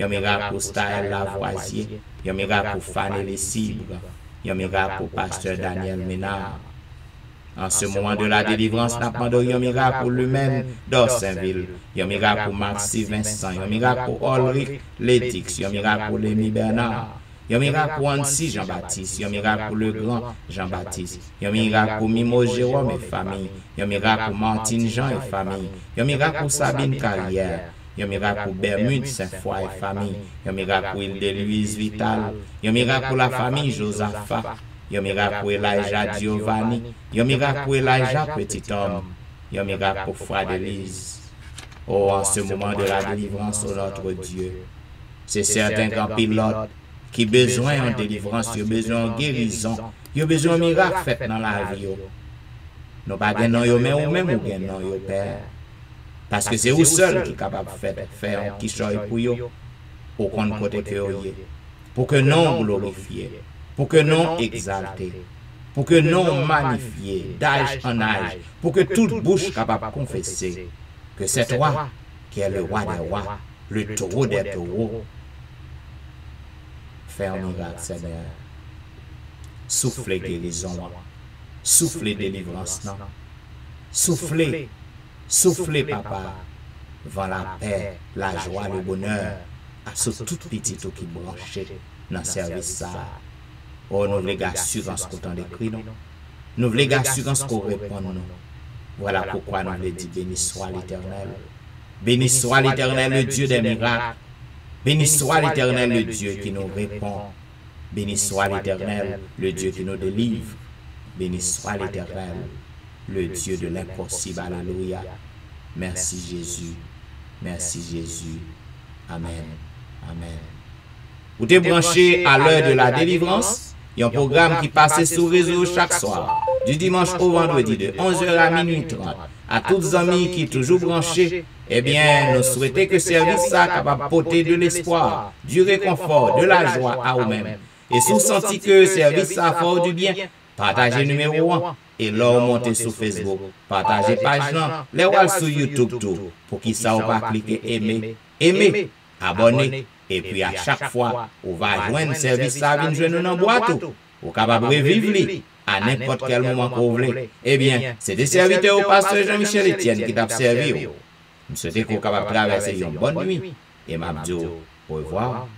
un miracle pour Staël Lavoisier, un miracle pour Fanny Les Cibres, un miracle pour Pasteur Daniel Ménard. En ce moment de la délivrance, nous avons un miracle pour lui-même d'Orsainville, un miracle pour Maxi Vincent, un miracle pour Ulrich Létix, un miracle pour Lémi Bernard, un miracle pour Annecy Jean-Baptiste, un miracle pour le grand Jean-Baptiste, un miracle pour Mimo Jérôme et famille, un miracle pour Martine Jean et famille, un miracle pour Sabine Carrière, un miracle pour Bermude Saint-Foy et famille, un miracle pour Île de Louise Vital, un miracle pour la famille Josaphat, un miracle pour Elijah Giovanni, un miracle pour Elijah Petit Homme, un miracle pour Frère Élise. Oh, en ce moment de la délivrance, oh notre Dieu, c'est certain qu'un pilote qui a besoin de délivrance, qui a besoin de guérison, qui a besoin de miracle fait dans la vie. Nous ne pouvons pas nous même ou même ou bien nous, Père. Parce que c'est vous seul qui est capable de faire un petit choix pour vous, pour qu'on côté que vous pour que nous glorifions, pour que nous exalter, pour que nous magnifions d'âge en âge, pour que toute bouche capable de confesser que c'est toi qui es le roi des rois, le taureau des taureaux. Fais un miracle, Seigneur. Soufflez guérison, soufflez délivrance, non. Soufflez, soufflez, papa, vent la paix, la joie, le bonheur, à ce tout petit qui branché dans le service ça. Oh, nous voulons assurance qu'on décrit, non. Nous voulons assurance qu'on répond, non. Voilà pourquoi nous voulons dire béni soit l'Éternel. Béni soit l'Éternel, le Dieu des miracles. Béni soit l'Éternel, le Dieu qui nous répond. Béni soit l'Éternel, le Dieu qui nous délivre. Béni soit l'Éternel, le Dieu de l'impossible. Alléluia. Merci Jésus. Merci Jésus. Amen. Amen. Vous êtes branché à l'heure de la délivrance. Il y a un programme qui passe sur le réseau chaque soir, du dimanche au vendredi, de 11h à minuit 30. À tous les amis qui sont toujours branchés, eh bien, nous souhaitons que ce service soit capable de porter de l'espoir, du réconfort, de la joie à vous-même. Et si vous sentez que le service ça fait du bien, partagez le numéro 1 et là, montez sur Facebook. Partagez page là, les wall sur YouTube tout, pour qu'ils ça va cliquer aimer, abonner. Et puis à chaque fois, on va joindre le service ça vient joindre dans boîte ou capable de revivre à n'importe quel moment que vous voulez. Eh bien, c'est des serviteurs au pasteur Jean-Michel Etienne qui t'a servi. Je souhaite qu'on soit capable de traverser une bonne nuit et m'a dit au revoir.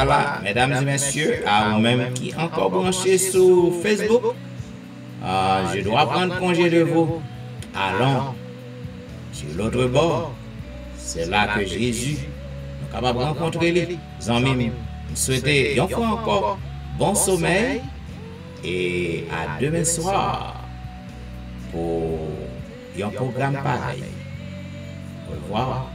voilà, mesdames et messieurs, à vous-même qui encore branchés sur Facebook, je dois prendre congé de vous. Allons sur l'autre bord. C'est là que Jésus est capable de rencontrer les amis. Je souhaite une fois encore bon sommeil et à demain soir pour un programme pareil. Au revoir.